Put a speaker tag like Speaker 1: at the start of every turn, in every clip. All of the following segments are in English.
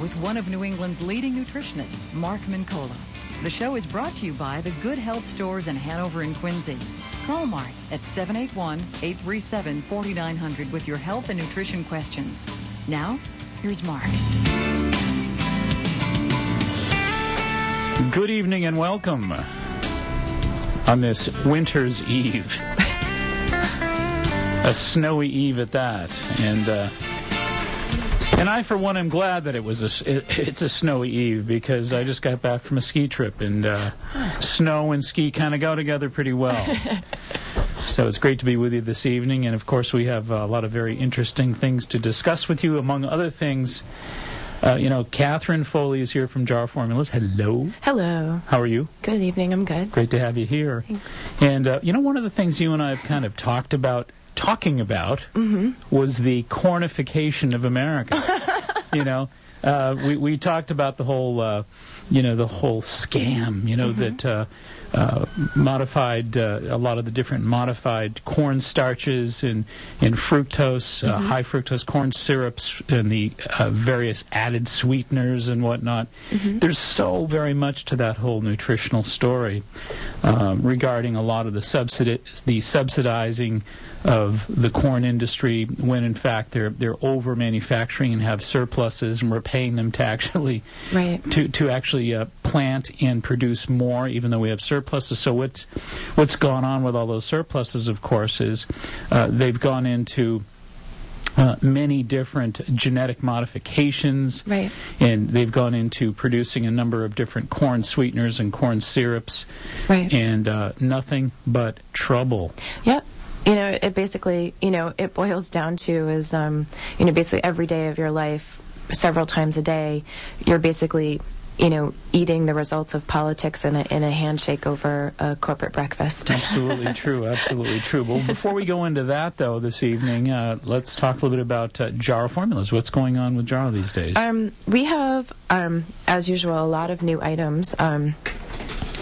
Speaker 1: with one of New England's leading nutritionists, Mark Mincola. The show is brought to you by the Good Health Stores in Hanover and Quincy. Call Mark at 781-837-4900 with your health and nutrition questions. Now, here's Mark.
Speaker 2: Good evening and welcome on this winter's eve. A snowy eve at that. And I, for one, am glad that it's a snowy eve, because I just got back from a ski trip, and snow and ski kind of go together pretty well. So it's great to be with you this evening, and of course we have a lot of very interesting things to discuss with you. Among other things, Catherine Foley is here from Jar Formulas. Hello.
Speaker 3: Hello.
Speaker 2: How are you?
Speaker 3: Good evening. I'm good.
Speaker 2: Great to have you here.
Speaker 3: Thanks.
Speaker 2: And one of the things you and I have kind of talking about was the cornification of America. We talked about the whole scam, that modified a lot of the different modified corn starches and fructose, high fructose corn syrups, and the various added sweeteners and whatnot. There's so very much to that whole nutritional story regarding a lot of the subsidizing of the corn industry, when in fact they're over manufacturing and have surpluses, and we're paying them to actually plant and produce more, even though we have surpluses. So what's gone on with all those surpluses, of course, is they've gone into many different genetic modifications, and they've gone into producing a number of different corn sweeteners and corn syrups, and nothing but trouble.
Speaker 3: Yep. It basically, it boils down to is, basically every day of your life, several times a day, you're basically, eating the results of politics in a handshake over a corporate breakfast.
Speaker 2: Absolutely true. Absolutely true. Well, before we go into that, though, this evening, let's talk a little bit about Jarrow Formulas. What's going on with Jarrow these days?
Speaker 3: We have, as usual, a lot of new items.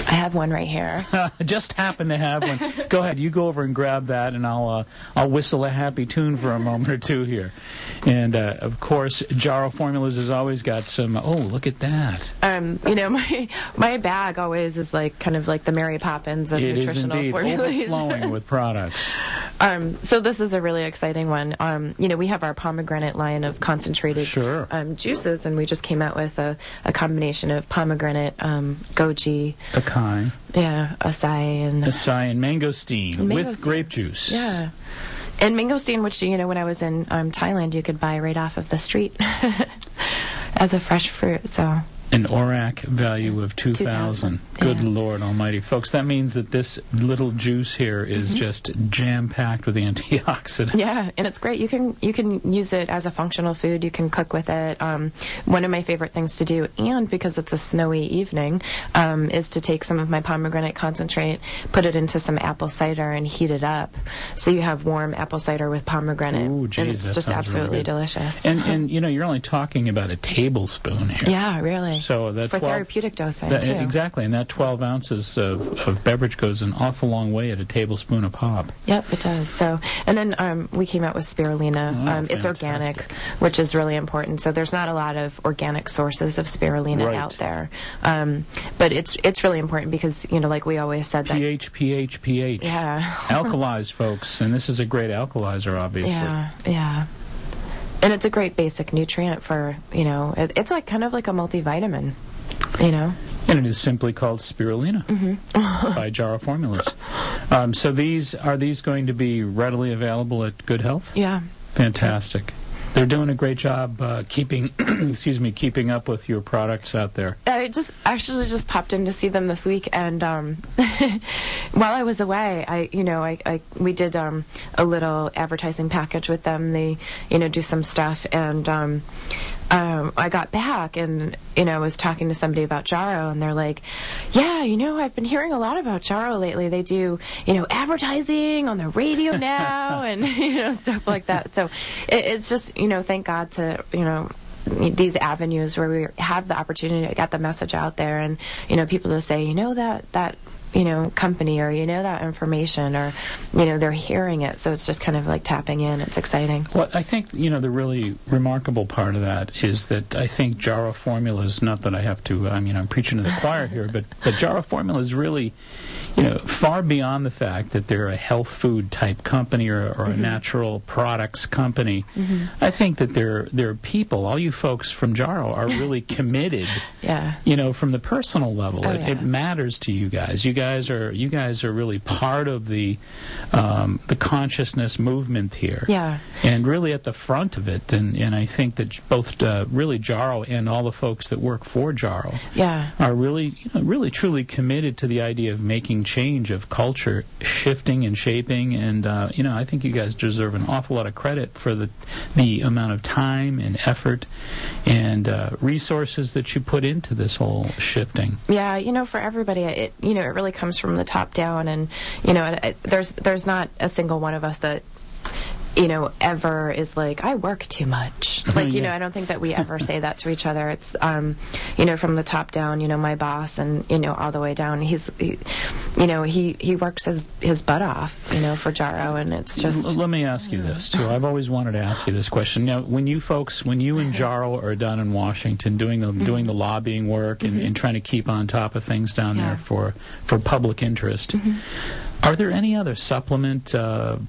Speaker 3: I have one right here.
Speaker 2: Just happen to have one. Go ahead. You go over and grab that, and I'll whistle a happy tune for a moment or two here. And, of course, Jarrow Formulas has always got some, look at that.
Speaker 3: My bag always is kind of like the Mary Poppins of nutritional formulation.
Speaker 2: It is indeed overflowing with products.
Speaker 3: So this is a really exciting one. We have our pomegranate line of concentrated juices, and we just came out with a combination of pomegranate, goji,
Speaker 2: acai,
Speaker 3: acai and
Speaker 2: mangosteen with grape juice.
Speaker 3: Yeah. And mangosteen, which, when I was in Thailand, you could buy right off of the street as a fresh fruit. So
Speaker 2: an ORAC value of 2,000. Good Lord Almighty, folks! That means that this little juice here is just jam-packed with antioxidants.
Speaker 3: Yeah, and it's great. You can use it as a functional food. You can cook with it. One of my favorite things to do, and because it's a snowy evening, is to take some of my pomegranate concentrate, put it into some apple cider, and heat it up. So you have warm apple cider with pomegranate.
Speaker 2: Ooh, geez,
Speaker 3: and it's just absolutely
Speaker 2: really
Speaker 3: delicious.
Speaker 2: And you're only talking about a tablespoon here.
Speaker 3: Yeah, really.
Speaker 2: So that
Speaker 3: for therapeutic dosing, too.
Speaker 2: Exactly, and that 12 ounces of beverage goes an awful long way at a tablespoon a pop.
Speaker 3: Yep, it does. So, and then we came out with spirulina. It's organic, which is really important. So there's not a lot of organic sources of spirulina out there. But it's really important because, like we always said, that
Speaker 2: pH.
Speaker 3: Yeah.
Speaker 2: Alkalize, folks, and this is a great alkalizer, obviously.
Speaker 3: Yeah. And it's a great basic nutrient for, it's kind of like a multivitamin, And
Speaker 2: it is simply called spirulina by Jarrow Formulas. So are these going to be readily available at Good Health?
Speaker 3: Yeah.
Speaker 2: Fantastic. They're doing a great job keeping up with your products out there.
Speaker 3: I just popped in to see them this week, and while I was away, we did a little advertising package with them. They do some stuff, and I got back, and I was talking to somebody about Jarrow, and they're like, yeah, I've been hearing a lot about Jarrow lately. They do advertising on the radio now, and stuff like that. So it's just thank God to these avenues where we have the opportunity to get the message out there, and people to say that company, or that information, or they're hearing it, so it's just kind of like tapping in. It's exciting.
Speaker 2: Well, I think the really remarkable part of that is that I think Jarrow formulas, not that I have to, I'm preaching to the choir here, but Jarrow formula is really far beyond the fact that they're a health food type company or a natural products company. I think that they're people. All you folks from Jarrow are really committed. From the personal level, it matters to you guys. You guys are really part of the consciousness movement here. And really at the front of it. And I think that both really Jarrow and all the folks that work for Jarrow are really truly committed to the idea of making change, of culture shifting and shaping. And I think you guys deserve an awful lot of credit for the amount of time and effort and resources that you put into this whole shifting.
Speaker 3: For everybody, it really comes from the top down, and there's not a single one of us that ever is like, I work too much. Like, I don't think that we ever say that to each other. It's, from the top down, my boss, and, all the way down, he works his butt off, for Jarrow, and it's just...
Speaker 2: Let me ask you this, too. I've always wanted to ask you this question. When you and Jarrow are down in Washington doing the lobbying work and trying to keep on top of things down there for public interest, are there any other supplement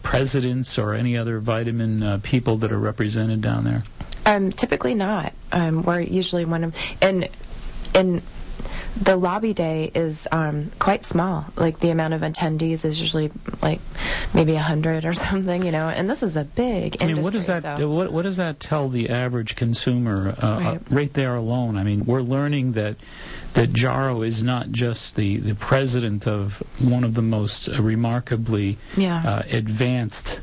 Speaker 2: presidents or any other vitamin people that are represented down there?
Speaker 3: Typically not. We're usually one of... And the lobby day is quite small. Like, the amount of attendees is usually like maybe 100 or something, and this is a big industry.
Speaker 2: What does that tell the average consumer right there alone? We're learning that Jarrow is not just the president of one of the most remarkably advanced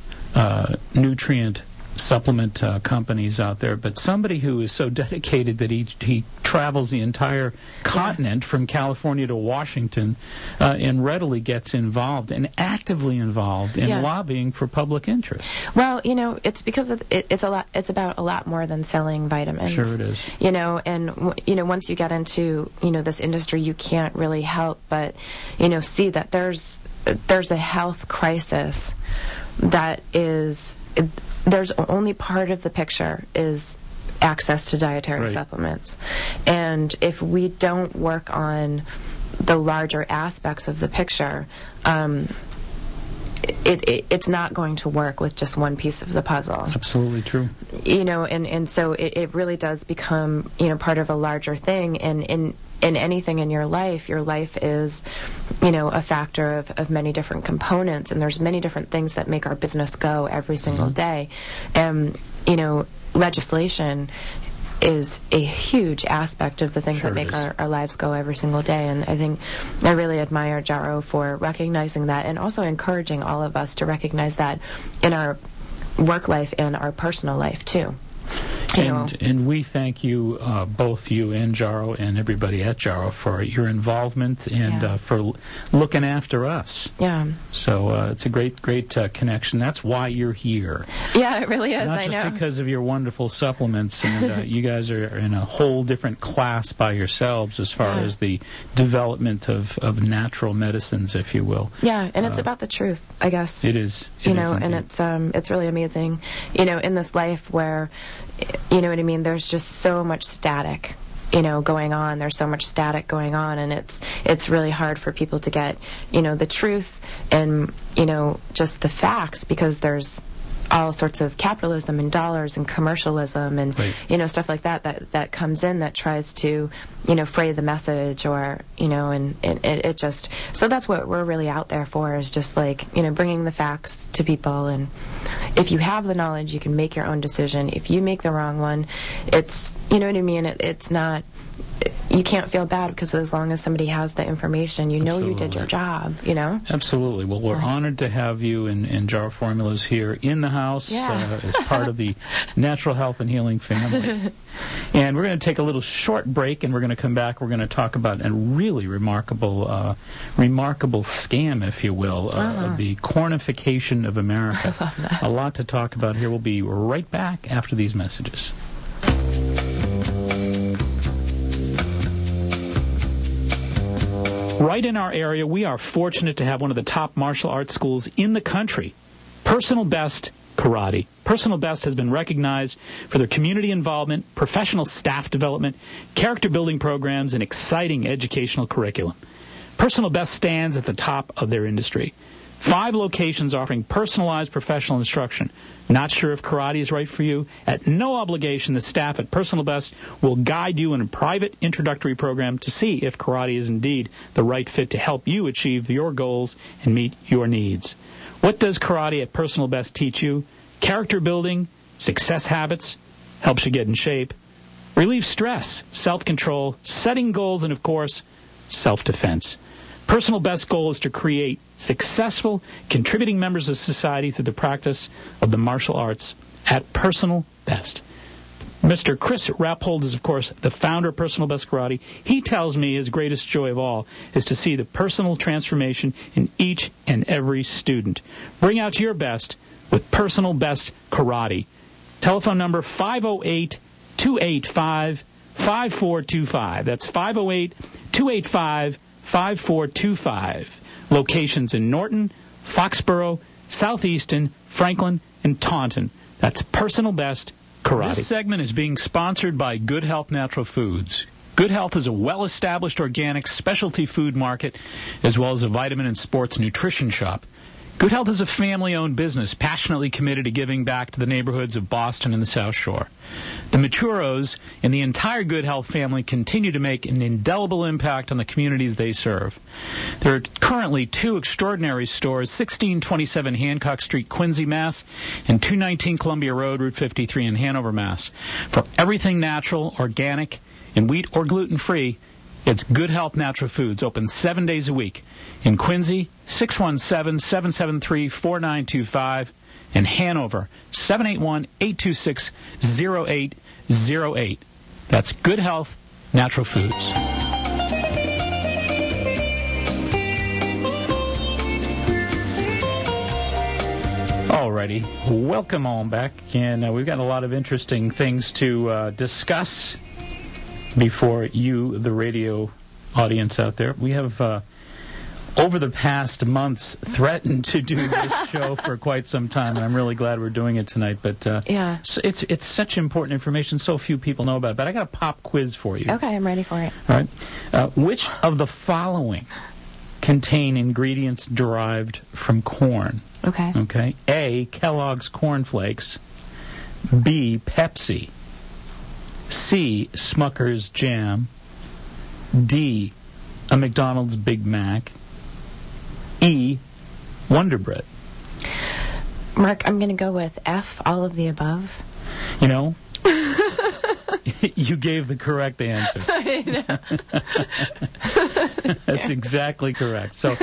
Speaker 2: nutrient supplement companies out there, but somebody who is so dedicated that he travels the entire continent from California to Washington and readily gets involved and actively involved in lobbying for public interest.
Speaker 3: Well, it's because it's about a lot more than selling vitamins.
Speaker 2: Sure it is.
Speaker 3: And once you get into this industry, you can't really help but see that there's a health crisis that is... There's only part of the picture is access to dietary supplements. And if we don't work on the larger aspects of the picture, it's not going to work with just one piece of the puzzle.
Speaker 2: Absolutely true.
Speaker 3: And so it really does become, part of a larger thing. And in anything in your life is, a factor of many different components, and there's many different things that make our business go every single day. And, legislation is a huge aspect of the things that make our lives go every single day. And I think I really admire Jarrow for recognizing that, and also encouraging all of us to recognize that in our work life and our personal life, too.
Speaker 2: And we thank you, both you and Jarrow and everybody at Jarrow, for your involvement and for looking after us. So it's a great connection. That's why you're here.
Speaker 3: Yeah, it really is.
Speaker 2: Not just because of your wonderful supplements, and you guys are in a whole different class by yourselves as far as the development of natural medicines, if you will.
Speaker 3: Yeah, and it's about the truth, I guess.
Speaker 2: It is.
Speaker 3: And it's really amazing, in this life where, there's just so much static, going on. There's so much static going on, and it's really hard for people to get, the truth and, just the facts, because there's all sorts of capitalism and dollars and commercialism and stuff like that comes in that tries to fray the message, or and it just, so that's what we're really out there for, is just like bringing the facts to people. And if you have the knowledge, you can make your own decision. If you make the wrong one, it's it's not, you can't feel bad, because as long as somebody has the information, you did your job,
Speaker 2: Absolutely. Well, we're honored to have you and Jarrow Formulas here in the house as part of the Natural Health and Healing family. And we're going to take a little short break, and we're going to come back. We're going to talk about a really remarkable scam, if you will, of the cornification of America.
Speaker 3: I love that.
Speaker 2: A lot to talk about here. We'll be right back after these messages. Right in our area, we are fortunate to have one of the top martial arts schools in the country, Personal Best Karate. Personal Best has been recognized for their community involvement, professional staff development, character building programs, and exciting educational curriculum. Personal Best stands at the top of their industry. 5 locations offering personalized professional instruction. Not sure if karate is right for you? At no obligation, the staff at Personal Best will guide you in a private introductory program to see if karate is indeed the right fit to help you achieve your goals and meet your needs. What does karate at Personal Best teach you? Character building, success habits, helps you get in shape, relieve stress, self-control, setting goals, and, of course, self-defense. Personal Best's goal is to create successful, contributing members of society through the practice of the martial arts at Personal Best. Mr. Chris Rappold is, of course, the founder of Personal Best Karate. He tells me his greatest joy of all is to see the personal transformation in each and every student. Bring out your best with Personal Best Karate. Telephone number 508-285-5425. That's 508-285-5425. Locations in Norton, Foxborough, Southeaston, Franklin, and Taunton. That's Personal Best Karate. This segment is being sponsored by Good Health Natural Foods. Good Health is a well-established organic specialty food market as well as a vitamin and sports nutrition shop. Good Health is a family-owned business passionately committed to giving back to the neighborhoods of Boston and the South Shore. The Maturos and the entire Good Health family continue to make an indelible impact on the communities they serve. There are currently 2 extraordinary stores, 1627 Hancock Street, Quincy, Mass., and 219 Columbia Road, Route 53 in Hanover, Mass. For everything natural, organic, and wheat or gluten-free, it's Good Health Natural Foods, open 7 days a week. In Quincy, 617-773-4925. In Hanover, 781-826-0808. That's Good Health Natural Foods. Alrighty, welcome on back. And we've got a lot of interesting things to discuss before you, the radio audience out there. We have, over the past months, threatened to do this show for quite some time, and I'm really glad we're doing it tonight. But
Speaker 3: yeah,
Speaker 2: it's such important information, so few people know about it. But I got a pop quiz for you.
Speaker 3: Okay, I'm ready for it.
Speaker 2: All right. Which of the following contain ingredients derived from corn?
Speaker 3: Okay.
Speaker 2: Okay. A, Kellogg's Corn Flakes. B, Pepsi. C, Smucker's Jam. D, a McDonald's Big Mac. E, Wonder Bread.
Speaker 3: Mark, I'm going to go with F, all of the above.
Speaker 2: You know, you gave the correct answer.
Speaker 3: I know.
Speaker 2: That's exactly correct. So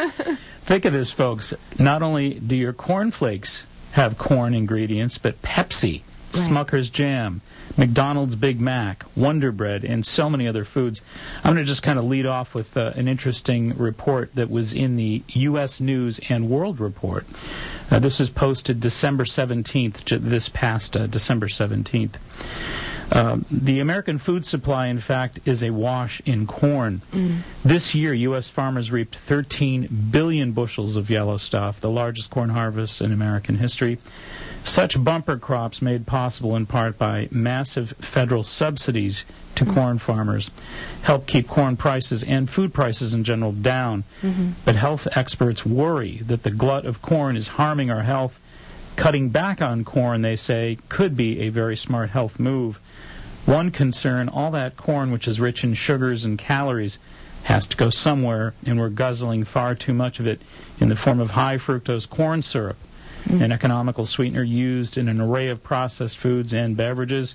Speaker 2: think of this, folks. Not only do your cornflakes have corn ingredients, but Pepsi, right, Smucker's Jam, McDonald's Big Mac, Wonder Bread, and so many other foods. I'm going to just kind of lead off with an interesting report that was in the U.S. News and World Report. This is posted December 17th, this past December 17th. The American food supply, in fact, is awash in corn. This year, U.S. farmers reaped 13 billion bushels of yellow stuff, the largest corn harvest in American history. Such bumper crops, made possible in part by massive federal subsidies to corn farmers, help keep corn prices and food prices in general down. But health experts worry that the glut of corn is harming our health. Cutting back on corn, they say, could be a very smart health move. One concern, all that corn, which is rich in sugars and calories, has to go somewhere, and we're guzzling far too much of it in the form of high fructose corn syrup, an economical sweetener used in an array of processed foods and beverages.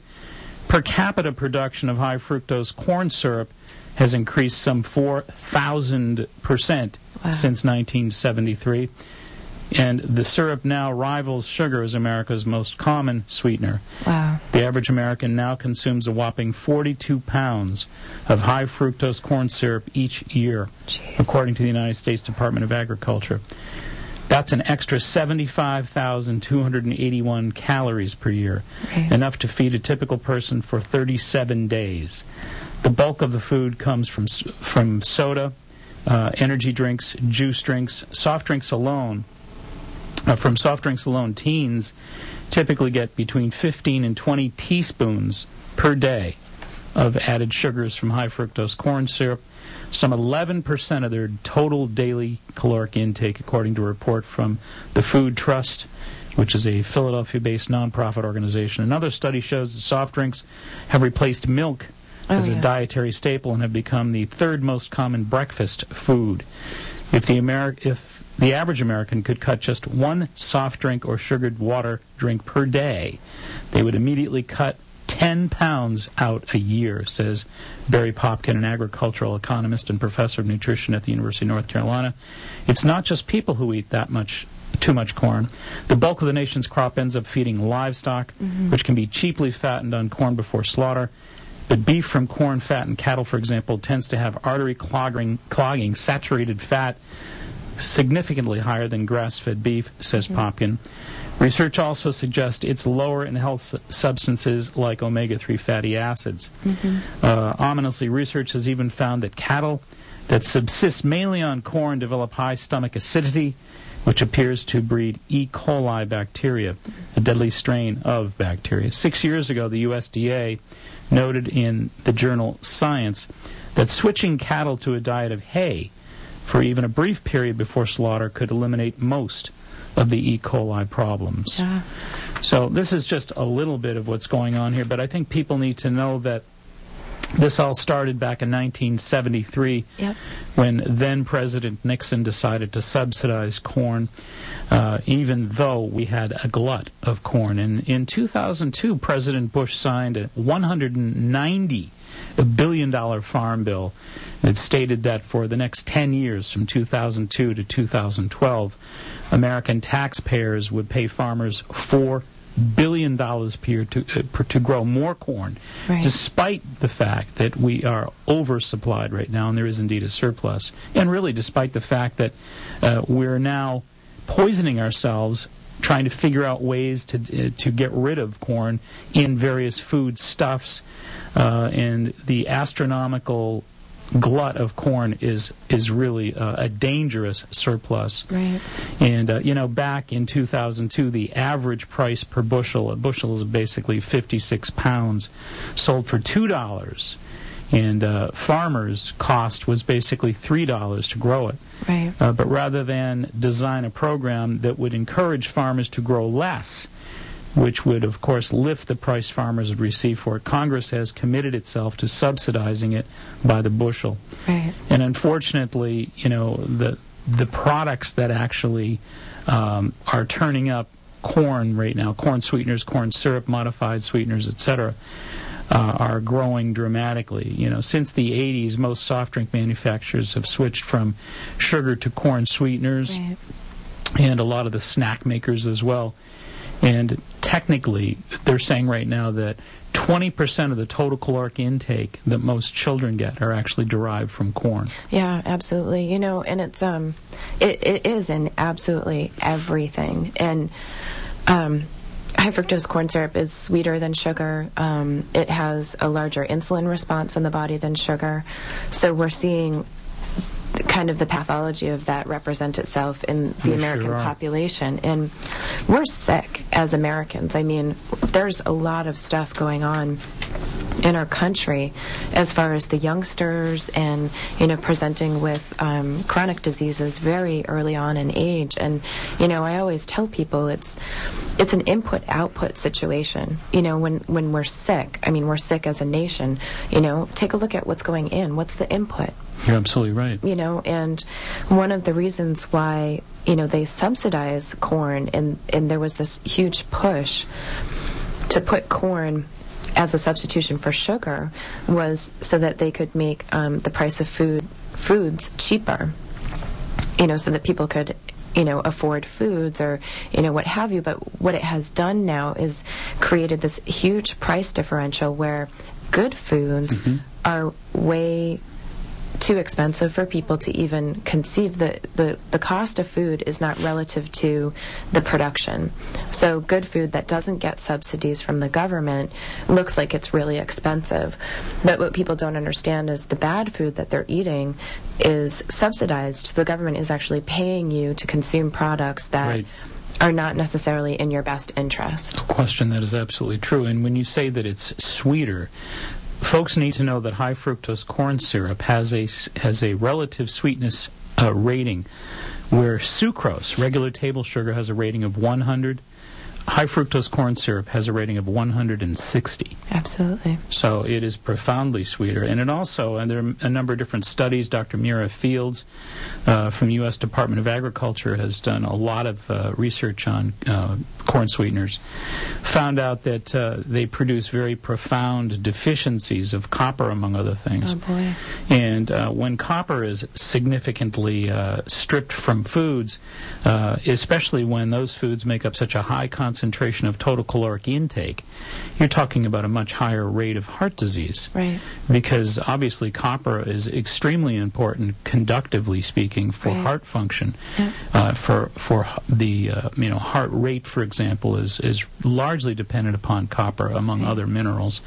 Speaker 2: Per capita production of high fructose corn syrup has increased some 4,000% since 1973. And the syrup now rivals sugar as America's most common sweetener.
Speaker 3: Wow.
Speaker 2: The average American now consumes a whopping 42 pounds of high fructose corn syrup each year, according to the United States Department of Agriculture. That's an extra 75,281 calories per year, enough to feed a typical person for 37 days. The bulk of the food comes from soda, energy drinks, juice drinks, soft drinks alone. From soft drinks alone, teens typically get between 15 and 20 teaspoons per day of added sugars from high fructose corn syrup, some 11% of their total daily caloric intake, according to a report from the Food Trust, which is a Philadelphia-based nonprofit organization. Another study shows that soft drinks have replaced milk as a dietary staple and have become the third most common breakfast food. If the average American could cut just one soft drink or sugared water drink per day, they would immediately cut 10 pounds out a year, says Barry Popkin, an agricultural economist and professor of nutrition at the University of North Carolina. It's not just people who eat too much corn. The bulk of the nation's crop ends up feeding livestock, which can be cheaply fattened on corn before slaughter. But beef from corn-fattened cattle, for example, tends to have artery-clogging saturated fat significantly higher than grass-fed beef, says Popkin. Research also suggests it's lower in health substances like omega-3 fatty acids. Ominously, research has even found that cattle that subsist mainly on corn develop high stomach acidity, which appears to breed E. coli bacteria, a deadly strain of bacteria. 6 years ago, the USDA noted in the journal Science that switching cattle to a diet of hay for even a brief period before slaughter could eliminate most of the E. coli problems.
Speaker 3: Yeah.
Speaker 2: So this is just a little bit of what's going on here, but I think people need to know that this all started back in 1973 when then-President Nixon decided to subsidize corn, even though we had a glut of corn. And in 2002, President Bush signed a $190 billion farm bill. It stated that for the next 10 years, from 2002 to 2012, American taxpayers would pay farmers $4 billion per year to grow more corn, despite the fact that we are oversupplied right now, and there is indeed a surplus, and really despite the fact that we're now poisoning ourselves trying to figure out ways to get rid of corn in various food stuffs, and the astronomical glut of corn is really a dangerous surplus. And back in 2002, the average price per bushel, a bushel is basically 56 pounds, sold for $2, and farmers' cost was basically $3 to grow it. But rather than design a program that would encourage farmers to grow less, which would, of course, lift the price farmers would receive for it, Congress has committed itself to subsidizing it by the bushel. And unfortunately, the products that actually are turning up corn right now, corn sweeteners, corn syrup, modified sweeteners, etc., are growing dramatically. Since the 80s, most soft drink manufacturers have switched from sugar to corn sweeteners, and a lot of the snack makers as well. And technically, they're saying right now that 20% of the total caloric intake that most children get are actually derived from corn.
Speaker 3: Yeah, absolutely. And it's it is in absolutely everything. And high fructose corn syrup is sweeter than sugar. It has a larger insulin response in the body than sugar. So we're seeing kind of the pathology of that represent itself in the American population. And we're sick as Americans. I mean, there's a lot of stuff going on in our country as far as the youngsters and, presenting with chronic diseases very early on in age. And, I always tell people it's an input-output situation. When we're sick, we're sick as a nation, take a look at what's going in. What's the input?
Speaker 2: You're absolutely right.
Speaker 3: And one of the reasons why, they subsidize corn, and there was this huge push to put corn as a substitution for sugar, was so that they could make the price of foods cheaper, so that people could afford foods or, what have you. But what it has done now is created this huge price differential where good foods are way too expensive for people to even conceive. The cost of food is not relative to the production. So good food that doesn't get subsidies from the government looks like it's really expensive. But what people don't understand is the bad food that they're eating is subsidized. The government is actually paying you to consume products that
Speaker 2: Right.
Speaker 3: are not necessarily in your best interest.
Speaker 2: No question, that is absolutely true. And when you say that it's sweeter, folks need to know that high fructose corn syrup has a relative sweetness rating, where sucrose, regular table sugar, has a rating of 100. High fructose corn syrup has a rating of 160.
Speaker 3: Absolutely.
Speaker 2: So it is profoundly sweeter. And it also, and there are a number of different studies, Dr. Mira Fields from the U.S. Department of Agriculture has done a lot of research on corn sweeteners, found out that they produce very profound deficiencies of copper, among other things.
Speaker 3: Oh, boy.
Speaker 2: And when copper is significantly stripped from foods, especially when those foods make up such a high concentration of total caloric intake, you're talking about a much higher rate of heart disease.
Speaker 3: Right.
Speaker 2: Because obviously copper is extremely important, conductively speaking, for
Speaker 3: Right.
Speaker 2: heart function.
Speaker 3: Yeah.
Speaker 2: For the heart rate, for example, is largely dependent upon copper, among other minerals.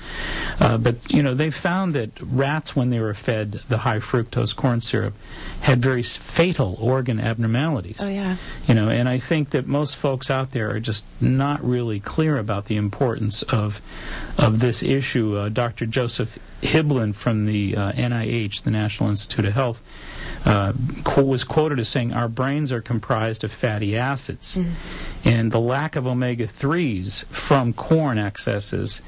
Speaker 2: But they found that rats, when they were fed the high fructose corn syrup, had very fatal organ abnormalities.
Speaker 3: Oh, yeah.
Speaker 2: And I think that most folks out there are just not really clear about the importance of this issue. Dr. Joseph Hibbelin from the NIH, the National Institute of Health, was quoted as saying, "Our brains are comprised of fatty acids, and the lack of omega-3s from corn excesses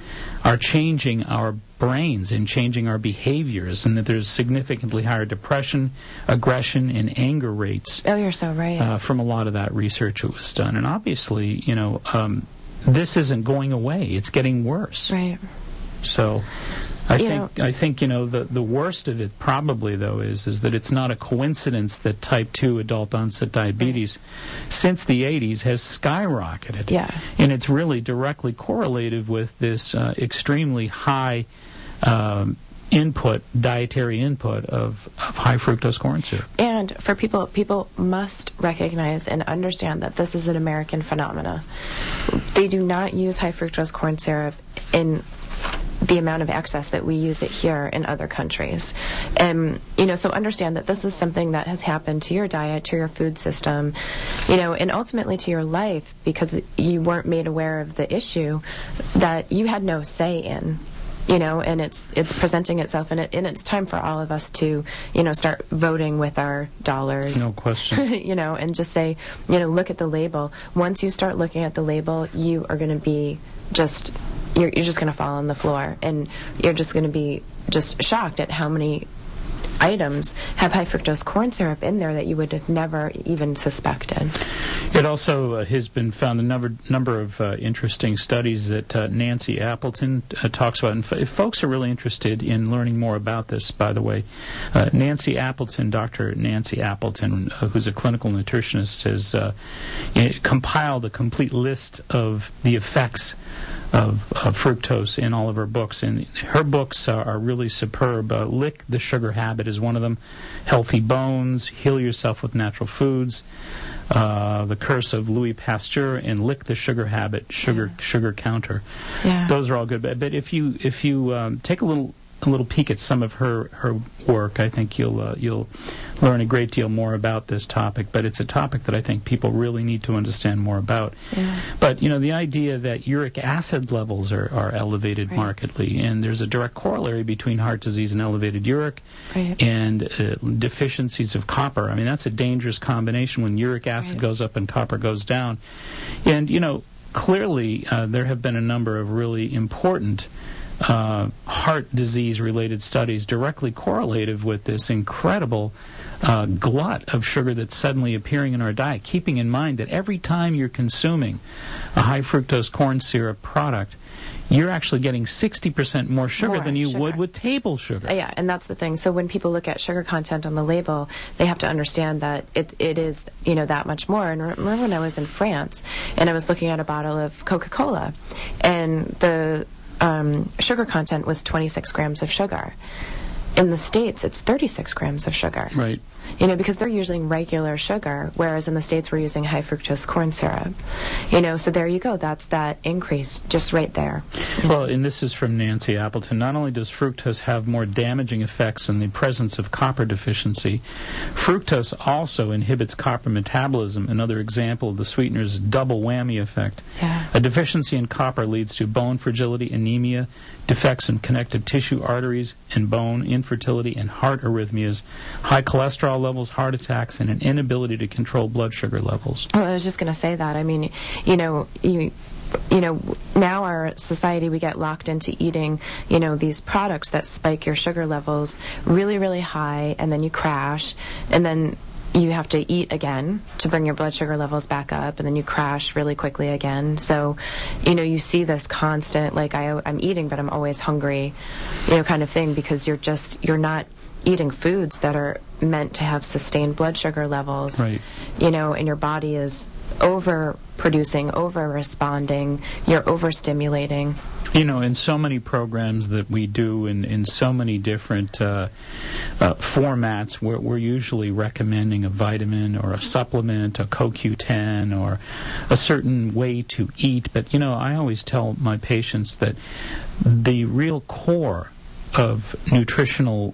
Speaker 2: are changing our brains and changing our behaviors, and that there's significantly higher depression, aggression, and anger rates."
Speaker 3: Oh, you're so right.
Speaker 2: From a lot of that research that was done. And obviously, this isn't going away. It's getting worse.
Speaker 3: Right.
Speaker 2: So I think the worst of it probably, though, is that it's not a coincidence that type 2 adult onset diabetes since the 80s has skyrocketed.
Speaker 3: Yeah.
Speaker 2: And it's really directly correlated with this extremely high dietary input of high fructose corn syrup.
Speaker 3: And for people must recognize and understand that this is an American phenomena. They do not use high fructose corn syrup in the amount of excess that we use it here in other countries. So understand that this is something that has happened to your diet, to your food system, and ultimately to your life, because you weren't made aware of the issue that you had no say in. And it's presenting itself, and it's time for all of us to, start voting with our dollars.
Speaker 2: No question.
Speaker 3: And just say, look at the label. Once you start looking at the label, you are going to be you're just going to fall on the floor, and you're just going to be just shocked at how many items have high fructose corn syrup in there that you would have never even suspected.
Speaker 2: It also has been found a number of interesting studies that Nancy Appleton talks about. And if folks are really interested in learning more about this, by the way, Dr. Nancy Appleton, who's a clinical nutritionist, has compiled a complete list of the effects of fructose in all of her books, and her books are really superb. Lick the Sugar Habit is one of them. Healthy Bones, Heal Yourself with Natural Foods, The Curse of Louis Pasteur, and Lick the Sugar Habit, Sugar Counter.
Speaker 3: Yeah.
Speaker 2: Those are all good. But if you take a little peek at some of her work, I think you'll learn a great deal more about this topic. But it's a topic that I think people really need to understand more about.
Speaker 3: Yeah.
Speaker 2: But the idea that uric acid levels are elevated markedly, and there's a direct corollary between heart disease and elevated uric, and deficiencies of copper. I mean, that's a dangerous combination when uric acid goes up and copper goes down. And clearly there have been a number of really important heart disease-related studies directly correlative with this incredible glut of sugar that's suddenly appearing in our diet, keeping in mind that every time you're consuming a high-fructose corn syrup product, you're actually getting 60% more sugar than you would with table sugar.
Speaker 3: Yeah, and that's the thing. So when people look at sugar content on the label, they have to understand that it is, that much more. And remember when I was in France, and I was looking at a bottle of Coca-Cola, and the sugar content was 26 grams of sugar. in the States, it's 36 grams of sugar.
Speaker 2: Right.
Speaker 3: You know, because they're using regular sugar, whereas in the States we're using high fructose corn syrup. You know, so there you go. That's that increase just right there.
Speaker 2: Well, and this is from Nancy Appleton. Not only does fructose have more damaging effects in the presence of copper deficiency, fructose also inhibits copper metabolism, another example of the sweetener's double whammy effect.
Speaker 3: Yeah.
Speaker 2: A deficiency in copper leads to bone fragility, anemia, defects in connective tissue arteries and bone, infertility, and heart arrhythmias, high cholesterol levels, heart attacks, and an inability to control blood sugar levels.
Speaker 3: Well, I was just going to say that. I mean, you know, now our society, we get locked into eating, you know, these products that spike your sugar levels really, really high, and then you crash, and then you have to eat again to bring your blood sugar levels back up, and then you crash really quickly again. So, you know, you see this constant, like, I'm eating, but I'm always hungry, you know, kind of thing, because you're not eating foods that are meant to have sustained blood sugar levels,
Speaker 2: right.
Speaker 3: You know, and your body is over-producing, over-responding, you're over-stimulating.
Speaker 2: You know, in so many programs that we do in so many different formats, we're usually recommending a vitamin or a supplement, a CoQ10, or a certain way to eat. But, you know, I always tell my patients that the real core of nutritional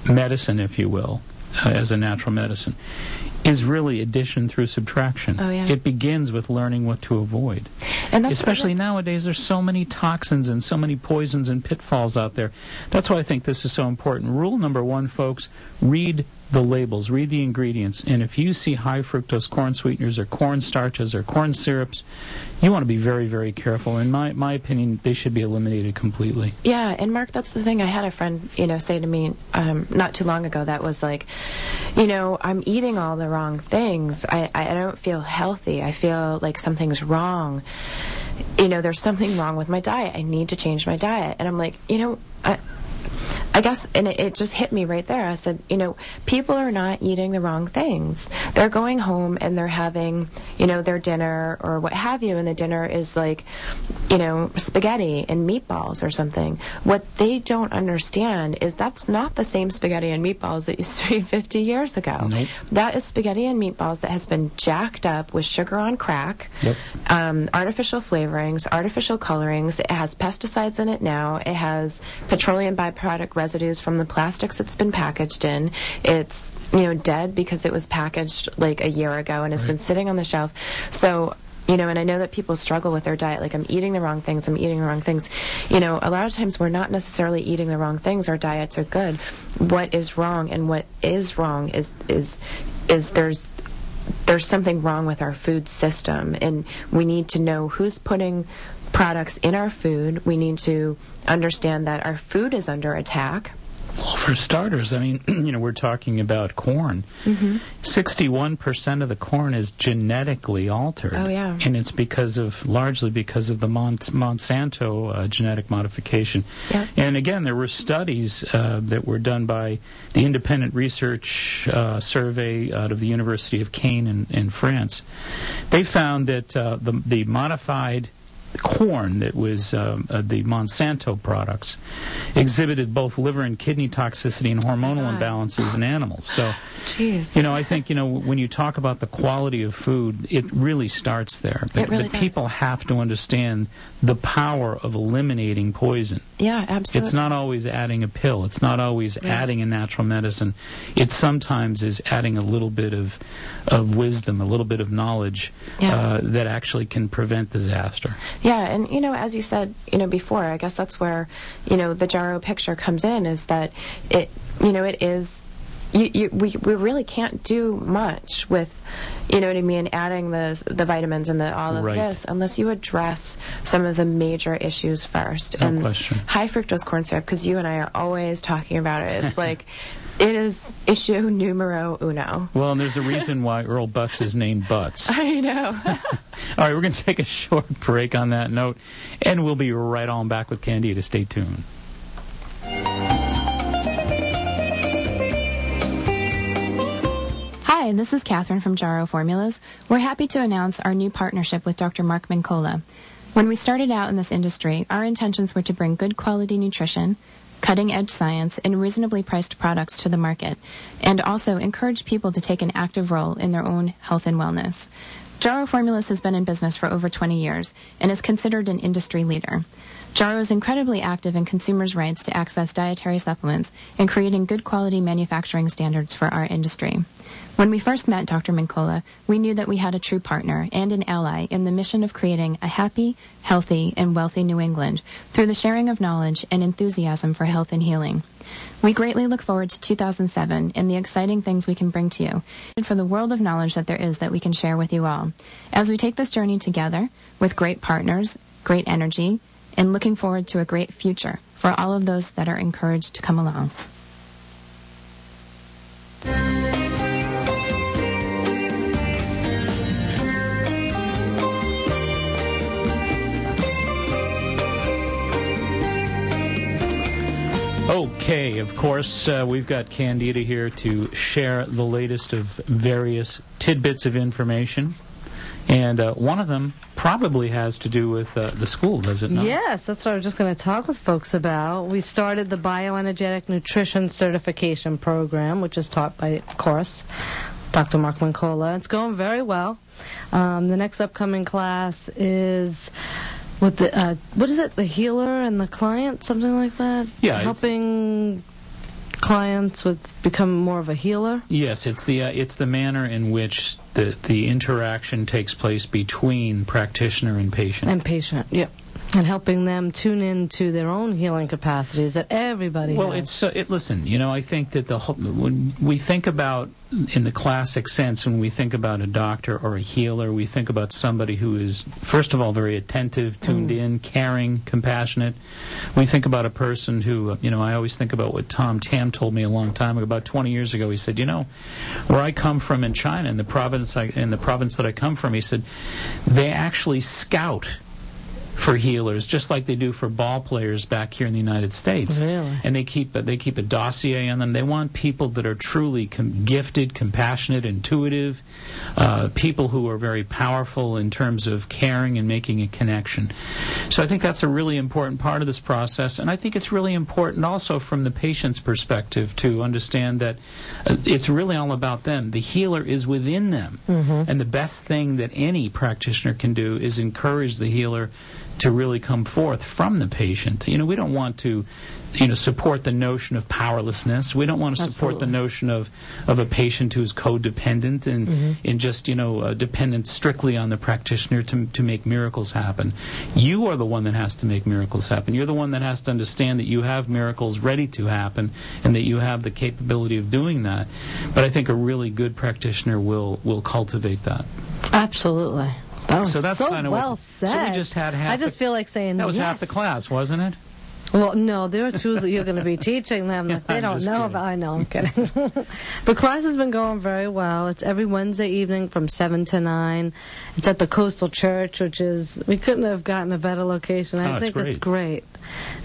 Speaker 2: medicine, if you will, as a natural medicine, is really addition through subtraction.
Speaker 3: Oh, yeah.
Speaker 2: It begins with learning what to avoid.
Speaker 3: And that's
Speaker 2: especially nowadays, there's so many toxins and so many poisons and pitfalls out there. That's why I think this is so important. Rule number one, folks, read the labels, read the ingredients, and if you see high fructose corn sweeteners or corn starches or corn syrups, you want to be very, very careful. In my opinion, they should be eliminated completely.
Speaker 3: Yeah, and Mark, that's the thing. I had a friend, you know, say to me not too long ago that was like, you know, I'm eating all the wrong things. I don't feel healthy. I feel like something's wrong. You know, there's something wrong with my diet. I need to change my diet. And I'm like, you know, I guess, and it just hit me right there. I said, you know, people are not eating the wrong things. They're going home and they're having, you know, their dinner or what have you, and the dinner is like, you know, spaghetti and meatballs or something. What they don't understand is that's not the same spaghetti and meatballs that used to be 50 years ago.
Speaker 2: Nope.
Speaker 3: That is spaghetti and meatballs that has been jacked up with sugar on crack,
Speaker 2: yep.
Speaker 3: Artificial flavorings, artificial colorings. It has pesticides in it now. It has petroleum byproduct residues from the plastics it's been packaged in. It's, you know, dead because it was packaged like a year ago and has been sitting on the shelf. So, you know, and I know that people struggle with their diet, like, I'm eating the wrong things, I'm eating the wrong things. You know, a lot of times we're not necessarily eating the wrong things. Our diets are good. What is wrong, and what is wrong is there's something wrong with our food system, and we need to know who's putting products in our food. We need to understand that our food is under attack.
Speaker 2: Well, for starters, I mean, you know, we're talking about corn. 61% of the corn is genetically altered.
Speaker 3: Oh, yeah.
Speaker 2: And it's largely because of the Monsanto genetic modification.
Speaker 3: Yep.
Speaker 2: And again, there were studies that were done by the Independent Research Survey out of the University of Caen in France. They found that the modified corn that was the Monsanto products exhibited both liver and kidney toxicity and hormonal imbalances in animals. So,
Speaker 3: jeez.
Speaker 2: You know, I think, you know, when you talk about the quality of food, it really starts there. But,
Speaker 3: it really does.
Speaker 2: People have to understand the power of eliminating poison.
Speaker 3: Yeah, absolutely.
Speaker 2: It's not always adding a pill. It's not always adding a natural medicine. It sometimes is adding a little bit of wisdom, a little bit of knowledge that actually can prevent disaster.
Speaker 3: Yeah, and, you know, as you said, you know, before, I guess that's where, you know, the Jarrow picture comes in, is that it, you know, it is, we really can't do much with, you know what I mean, adding the vitamins and all of this unless you address some of the major issues first.
Speaker 2: No question.
Speaker 3: High fructose corn syrup, because you and I are always talking about it. It's like, it is issue numero uno.
Speaker 2: Well, and there's a reason why Earl Butz is named Butz.
Speaker 3: I know.
Speaker 2: All right, we're going to take a short break on that note, and we'll be right on back with Candida. Stay tuned.
Speaker 4: Hi, this is Catherine from Jarrow Formulas. We're happy to announce our new partnership with Dr. Mark Mincola. When we started out in this industry, our intentions were to bring good quality nutrition, cutting-edge science, and reasonably priced products to the market, and also encourage people to take an active role in their own health and wellness. Jarrow Formulas has been in business for over 20 years and is considered an industry leader. Jarrow is incredibly active in consumers' rights to access dietary supplements and creating good quality manufacturing standards for our industry. When we first met Dr. Mincola, we knew that we had a true partner and an ally in the mission of creating a happy, healthy, and wealthy New England through the sharing of knowledge and enthusiasm for health and healing. We greatly look forward to 2007 and the exciting things we can bring to you, and for the world of knowledge that there is that we can share with you all, as we take this journey together with great partners, great energy, and looking forward to a great future for all of those that are encouraged to come along.
Speaker 2: Okay, of course, we've got Candida here to share the latest of various tidbits of information. And one of them probably has to do with the school, does it not?
Speaker 5: Yes, that's what I was just going to talk with folks about. We started the Bioenergetic Nutrition Certification Program, which is taught by, of course, Dr. Mark Mincola. It's going very well. The next upcoming class is with the, what is it, the healer and the client, something like that?
Speaker 2: Yeah.
Speaker 5: Helping clients with become more of a healer?
Speaker 2: Yes, it's the manner in which the interaction takes place between practitioner and patient.
Speaker 5: And patient, yep. And helping them tune into their own healing capacities that everybody has.
Speaker 2: Well, listen, I think that when we think about, in the classic sense, when we think about a doctor or a healer, we think about somebody who is, first of all, very attentive, tuned in, caring, compassionate. We think about a person who, I always think about what Tom Tam told me a long time ago, about 20 years ago. He said, where I come from in China, in the province that I come from, he said, they actually scout for healers, just like they do for ball players back here in the United States.
Speaker 5: Really?
Speaker 2: And they keep a dossier on them. They want people that are truly gifted, compassionate, intuitive, people who are very powerful in terms of caring and making a connection. So I think that's a really important part of this process, and I think it's really important also from the patient's perspective to understand that it's really all about them. The healer is within them, and the best thing that any practitioner can do is encourage the healer to really come forth from the patient. We don't want to, support the notion of powerlessness. We don't want to support the notion of a patient who's codependent and just, dependent strictly on the practitioner to make miracles happen. You are the one that has to make miracles happen. You're the one that has to understand that you have miracles ready to happen and that you have the capability of doing that. But I think a really good practitioner will cultivate that.
Speaker 5: Absolutely.
Speaker 2: So that's
Speaker 5: so
Speaker 2: kind of
Speaker 5: well said.
Speaker 2: So we just had half.
Speaker 5: I just feel like saying
Speaker 2: that was
Speaker 5: yes.
Speaker 2: half the class, wasn't it?
Speaker 5: Well, no, there are tools that you're going to be teaching them that they don't know about. I know, I'm kidding. The class has been going very well. It's every Wednesday evening from 7 to 9. It's at the Coastal Church, which is, we couldn't have gotten a better location. I think it's great.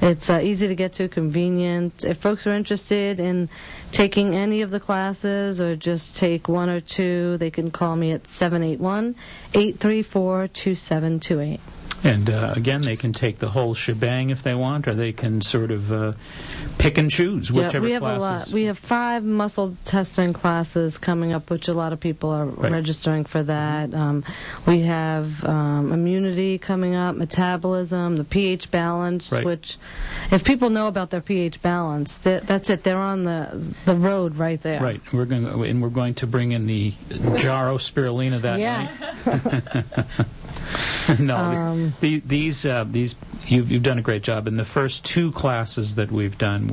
Speaker 5: It's easy to get to, convenient. If folks are interested in taking any of the classes or just take one or two, they can call me at 781-834-2728.
Speaker 2: And again, they can take the whole shebang if they want, or they can sort of pick and choose whichever
Speaker 5: we have
Speaker 2: classes.
Speaker 5: A lot. We have 5 muscle testing classes coming up, which a lot of people are registering for that. We have immunity coming up, metabolism, the pH balance, which if people know about their pH balance, that's it. They're on the road right there.
Speaker 2: Right. We're going to bring in the Jarrow spirulina that night. No, these you've done a great job. And the first 2 classes that we've done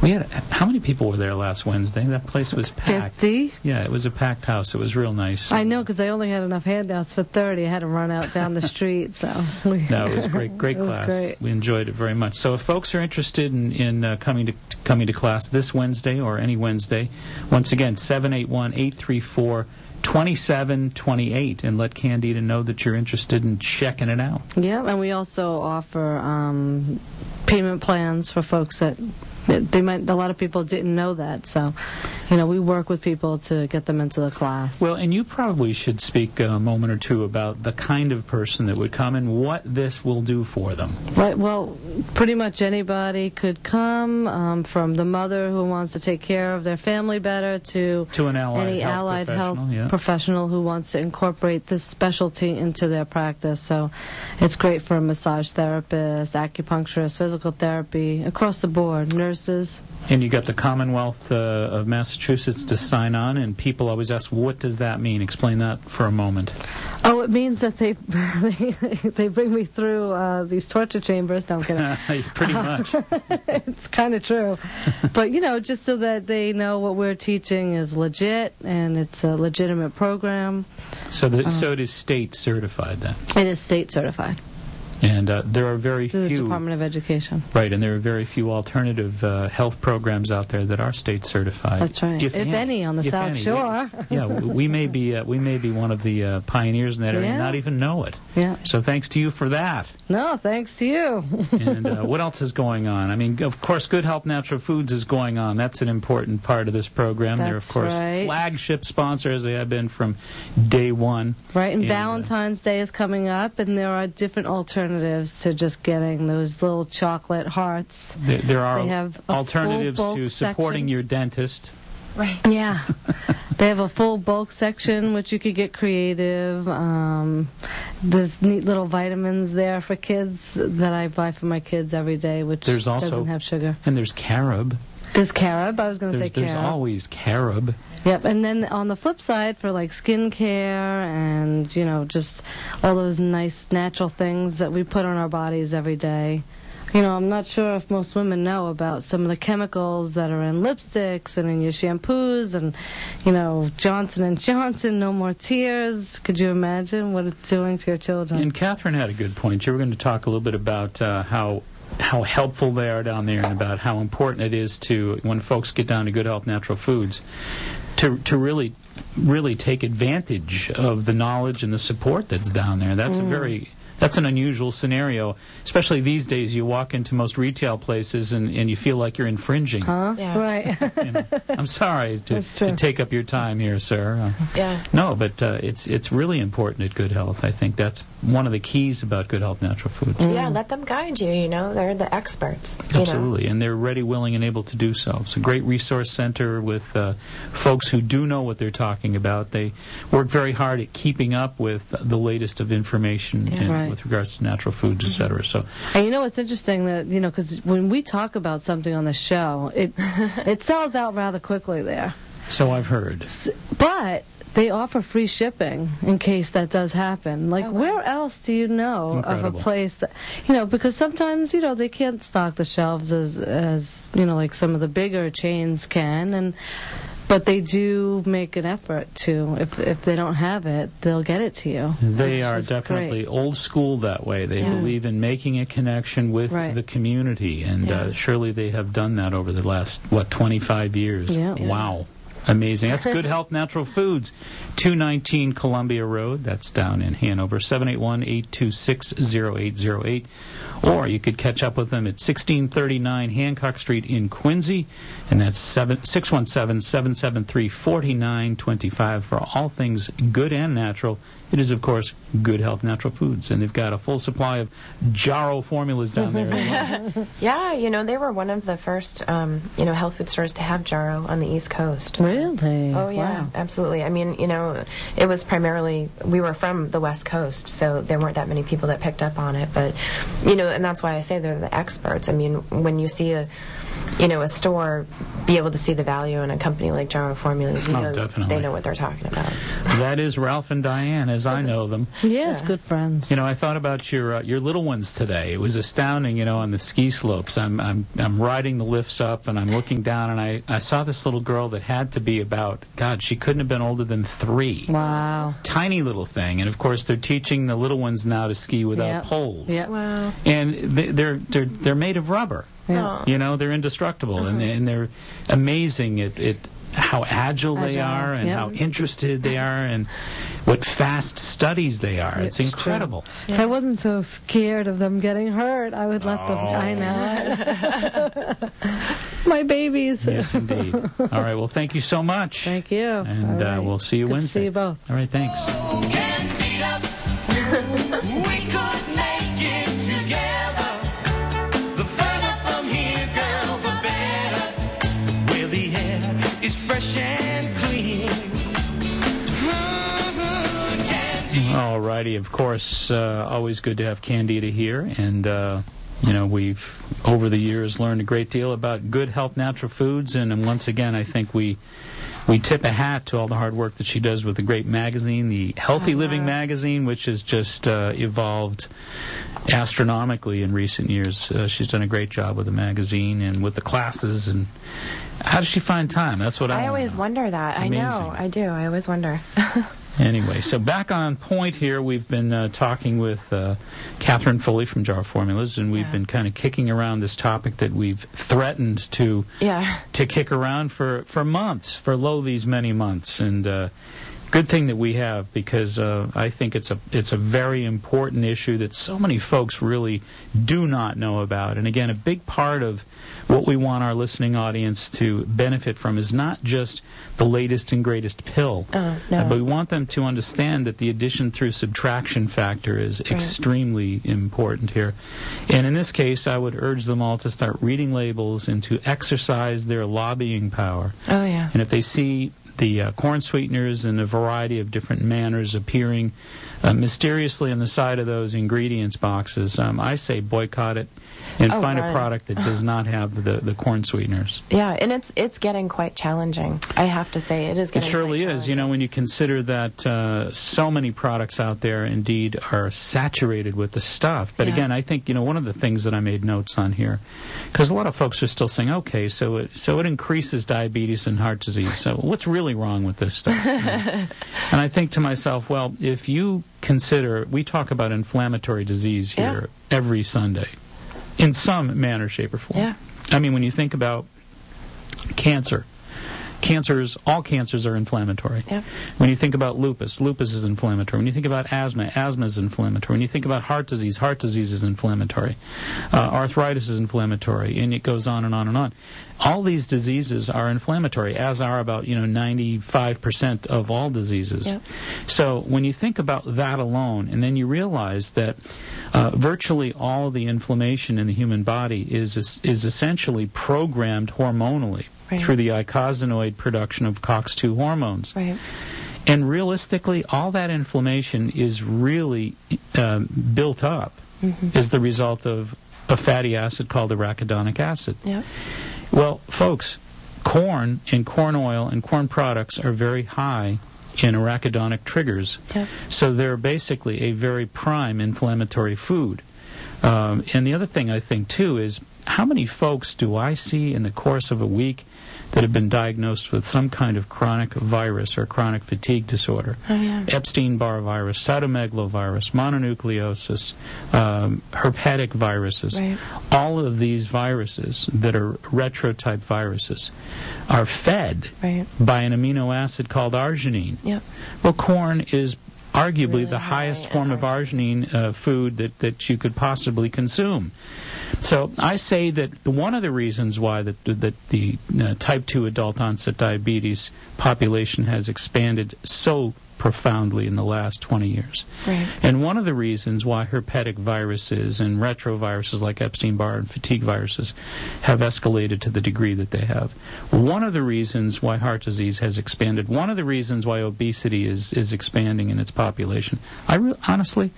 Speaker 2: we had, how many people were there last Wednesday? That place was packed.
Speaker 5: 50?
Speaker 2: Yeah, it was a packed house. It was real nice.
Speaker 5: I know, because I only had enough handouts for 30. I had to run out down the street. So
Speaker 2: no, it was great class.
Speaker 5: Was great.
Speaker 2: We enjoyed it very much. So if folks are interested in coming to class this Wednesday or any Wednesday, once again 781-834-2728. 2728, and let Candida know that you're interested in checking it out.
Speaker 5: Yeah, and we also offer payment plans for folks that a lot of people didn't know that. So, we work with people to get them into the class.
Speaker 2: Well, and you probably should speak a moment or two about the kind of person that would come and what this will do for them.
Speaker 5: Right. Well, pretty much anybody could come, from the mother who wants to take care of their family better to
Speaker 2: an allied
Speaker 5: health
Speaker 2: yeah.
Speaker 5: professional who wants to incorporate this specialty into their practice. So it's great for a massage therapist, acupuncturist, physical therapy, across the board, nurses.
Speaker 2: And you got the Commonwealth of Massachusetts to sign on, and people always ask, what does that mean? Explain that for a moment.
Speaker 5: Oh, it means that they bring me through these torture chambers. No, I'm kidding.
Speaker 2: Pretty much.
Speaker 5: It's kind of true. But, just so that they know what we're teaching is legit, and it's a legitimate program.
Speaker 2: So it is state certified then?
Speaker 5: It is state certified.
Speaker 2: And there are very few...
Speaker 5: The Department of Education.
Speaker 2: Right, and there are very few alternative health programs out there that are state certified.
Speaker 5: That's right. If any on the South Shore.
Speaker 2: We may be one of the pioneers in that area and not even know it.
Speaker 5: Yeah.
Speaker 2: So thanks to you for that.
Speaker 5: No, thanks to you.
Speaker 2: And what else is going on? I mean, of course, Good Health Natural Foods is going on. That's an important part of this program. They're, of course, flagship sponsors. They have been from day one.
Speaker 5: Right, and Valentine's Day is coming up, and there are different alternatives to just getting those little chocolate hearts.
Speaker 2: There are alternatives to supporting your dentist.
Speaker 3: Right.
Speaker 5: Yeah. They have a full bulk section, which you could get creative. There's neat little vitamins there for kids that I buy for my kids every day, which doesn't have sugar.
Speaker 2: And there's carob.
Speaker 5: There's carob. I was going to say carob.
Speaker 2: There's always carob.
Speaker 5: Yep, and then on the flip side, for like skincare and, just all those nice natural things that we put on our bodies every day. I'm not sure if most women know about some of the chemicals that are in lipsticks and in your shampoos and, Johnson & Johnson, No More Tears. Could you imagine what it's doing to your children?
Speaker 2: And Catherine had a good point. You were going to talk a little bit about how helpful they are down there and about how important it is to, when folks get down to Good Health Natural Foods, to really take advantage of the knowledge and the support that's down there. That's an unusual scenario, especially these days. You walk into most retail places and you feel like you're infringing.
Speaker 5: Huh? Yeah. Right.
Speaker 2: I'm sorry to take up your time here, sir.
Speaker 3: Yeah.
Speaker 2: No, but it's really important at Good Health. I think that's one of the keys about Good Health Natural Foods.
Speaker 3: Yeah, let them guide you. They're the experts.
Speaker 2: Absolutely, and they're ready, willing, and able to do so. It's a great resource center with folks who do know what they're talking about. They work very hard at keeping up with the latest of information with regards to natural foods, etc. So,
Speaker 5: and it's interesting that because when we talk about something on the show, it sells out rather quickly there.
Speaker 2: So I've heard.
Speaker 5: But they offer free shipping in case that does happen. Where else do you know of a place that, because sometimes, they can't stock the shelves as like some of the bigger chains can, but they do make an effort to. If they don't have it, they'll get it to you.
Speaker 2: They are definitely old school that way. They believe in making a connection with the community, and surely they have done that over the last, 25 years.
Speaker 5: Yeah.
Speaker 2: Wow. Amazing. That's Good Health Natural Foods, 219 Columbia Road. That's down in Hanover, 781-826-0808. Or you could catch up with them at 1639 Hancock Street in Quincy, and that's 617-773-4925 for all things good and natural. It is, of course, Good Health Natural Foods, and they've got a full supply of Jarrow formulas down there.
Speaker 3: Yeah, they were one of the first, health food stores to have Jarrow on the East Coast.
Speaker 5: Really?
Speaker 3: Oh, yeah, absolutely. I mean, it was primarily, we were from the West Coast, so there weren't that many people that picked up on it, but, and that's why I say they're the experts. I mean, when you see a store be able to see the value in a company like Jarrow Formulas, they know what they're talking about.
Speaker 2: That is Ralph and Diane, as I know them.
Speaker 5: Yes, good friends.
Speaker 2: I thought about your little ones today. It was astounding, on the ski slopes. I'm riding the lifts up, and I'm looking down, and I saw this little girl that had to be about, she couldn't have been older than 3.
Speaker 5: Wow.
Speaker 2: Tiny little thing. And, of course, they're teaching the little ones now to ski without poles.
Speaker 5: Yeah.
Speaker 3: Wow.
Speaker 2: And they're made of rubber.
Speaker 5: Yeah.
Speaker 2: They're indestructible, and they're amazing at how agile they are and how interested they are and what fast studies they are. It's incredible.
Speaker 5: If I wasn't so scared of them getting hurt, I would let them. I know. My babies.
Speaker 2: Yes, indeed. All right. Well, thank you so much.
Speaker 5: Thank you.
Speaker 2: And we'll see you Wednesday.
Speaker 5: See you both.
Speaker 2: All right. Thanks. All righty. Of course, always good to have Candida here. And, we've, over the years, learned a great deal about good health natural foods. And once again, I think we tip a hat to all the hard work that she does with the great magazine, the Healthy Living magazine, which has just evolved astronomically in recent years. She's done a great job with the magazine and with the classes. And how does she find time? That's what I
Speaker 3: always wonder that.
Speaker 2: Amazing.
Speaker 3: I know. I do. I always wonder.
Speaker 2: Anyway, so back on point here, we've been talking with Catherine Foley from Jar Formulas, and we've been kind of kicking around this topic that we've threatened to kick around for months, for these many months. And good thing that we have, because I think it's a very important issue that so many folks really do not know about. And again, a big part of what we want our listening audience to benefit from is not just the latest and greatest pill, but we want them to understand that the addition through subtraction factor is extremely important here. And in this case, I would urge them all to start reading labels and to exercise their lobbying power.
Speaker 3: Oh, yeah.
Speaker 2: And if they see the corn sweeteners in a variety of different manners appearing mysteriously on the side of those ingredients boxes, I say boycott it and find a product that does not have the corn sweeteners.
Speaker 3: Yeah, and it's getting quite challenging. I have to say, it is getting
Speaker 2: It surely is. When you consider that so many products out there indeed are saturated with the stuff. But again, I think, one of the things that I made notes on here, because a lot of folks are still saying, okay, so it increases diabetes and heart disease. So what's really wrong with this stuff? And I think to myself, well, if you consider, we talk about inflammatory disease here every Sunday, in some manner, shape, or form.
Speaker 3: Yeah.
Speaker 2: I mean, when you think about cancer, all cancers are inflammatory.
Speaker 3: Yep.
Speaker 2: When you think about lupus is inflammatory. When you think about asthma is inflammatory. When you think about heart disease is inflammatory. Arthritis is inflammatory, and it goes on and on and on. All these diseases are inflammatory, as are about 95% of all diseases.
Speaker 3: Yep.
Speaker 2: So when you think about that alone, and then you realize that virtually all of the inflammation in the human body is essentially programmed hormonally. Through the eicosanoid production of COX-2 hormones.
Speaker 3: Right.
Speaker 2: And realistically, all that inflammation is really built up as the result of a fatty acid called arachidonic acid.
Speaker 3: Yep.
Speaker 2: Well, folks, corn and corn oil and corn products are very high in arachidonic triggers.
Speaker 3: Yep.
Speaker 2: So they're basically a very prime inflammatory food. And the other thing I think, too, is how many folks do I see in the course of a week that have been diagnosed with some kind of chronic virus or chronic fatigue disorder?
Speaker 3: Oh, yeah.
Speaker 2: Epstein-Barr virus, cytomegalovirus, mononucleosis, herpetic viruses.
Speaker 3: Right.
Speaker 2: All of these viruses that are retrotype viruses are fed by an amino acid called arginine.
Speaker 3: Yep.
Speaker 2: Well, corn is arguably
Speaker 3: really
Speaker 2: the highest form of arginine food that you could possibly consume. So I say that one of the reasons why the type 2 adult onset diabetes population has expanded so profoundly in the last 20 years.
Speaker 3: Right.
Speaker 2: And one of the reasons why herpetic viruses and retroviruses like Epstein-Barr and fatigue viruses have escalated to the degree that they have. One of the reasons why heart disease has expanded. One of the reasons why obesity is expanding in its population. Honestly,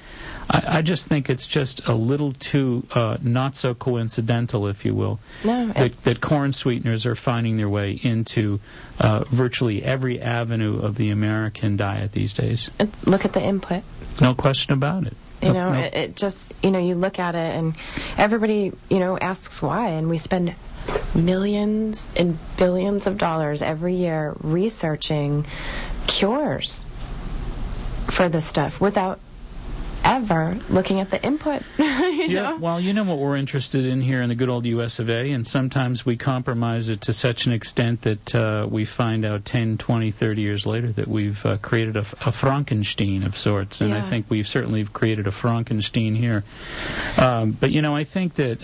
Speaker 2: I just think it's just a little too not so coincidental, if you will, that corn sweeteners are finding their way into virtually every avenue of the American diet these days.
Speaker 3: Look at the input.
Speaker 2: No question about it.
Speaker 3: It just, you look at it and everybody, asks why, and we spend millions and billions of dollars every year researching cures for this stuff without ever looking at the input. you know?
Speaker 2: Well, you know what we're interested in here in the good old U.S. of A., and sometimes we compromise it to such an extent that we find out 10, 20, 30 years later that we've created a Frankenstein of sorts, and I think we've certainly created a Frankenstein here. But, you know, I think that...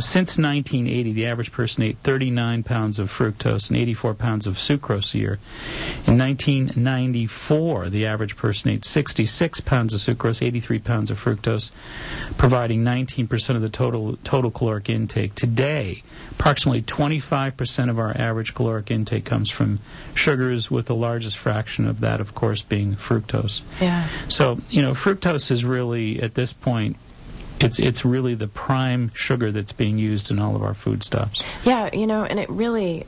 Speaker 2: since 1980, the average person ate 39 pounds of fructose and 84 pounds of sucrose a year. In 1994, the average person ate 66 pounds of sucrose, 83 pounds of fructose, providing 19% of the total caloric intake. Today, approximately 25% of our average caloric intake comes from sugars, with the largest fraction of that, of course, being fructose.
Speaker 3: Yeah.
Speaker 2: So, fructose is really, at this point, it's really the prime sugar that's being used in all of our foodstuffs.
Speaker 3: Yeah, and it really,